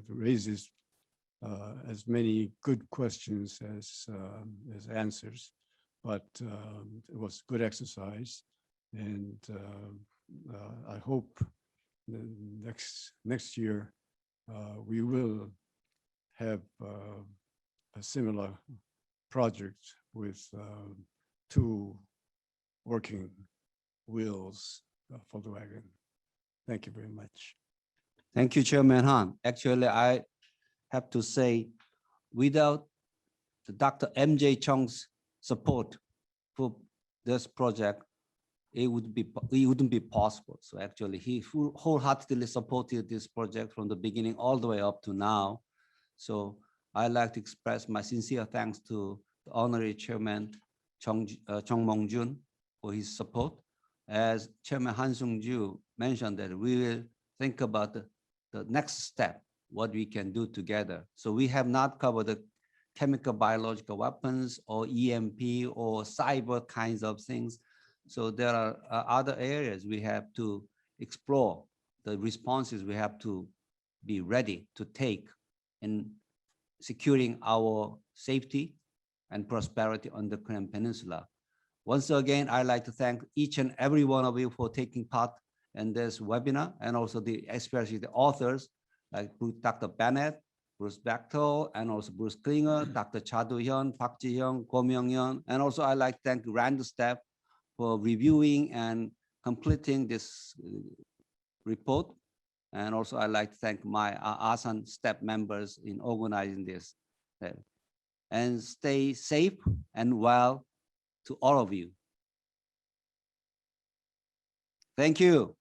raises as many good questions as answers, but it was good exercise, and I hope next year we will have a similar project with two working wheels for the wagon. Thank you very much. Thank you, Chairman Han. Actually, I have to say, without Dr. MJ Chung's support for this project, it wouldn't be possible. So actually, he wholeheartedly supported this project from the beginning all the way up to now. So I'd like to express my sincere thanks to the Honorary Chairman Chung Mong-jun for his support. As Chairman Han Sung-ju mentioned, that we will think about the next step, what we can do together. So we have not covered the chemical biological weapons or EMP or cyber kinds of things. So there are other areas we have to explore, the responses we have to be ready to take in securing our safety and prosperity on the Korean Peninsula. Once again, I'd like to thank each and every one of you for taking part in this webinar, and also especially the authors like Dr. Bennett, Bruce Bechtel, and also Bruce Klinger, Dr. Cha Do-hyun, Park Ji-hyun, Go Myung-yeon, and also I'd like to thank RAND staff for reviewing and completing this report. And also I'd like to thank my Asan staff members in organizing this. And stay safe and well to all of you. Thank you.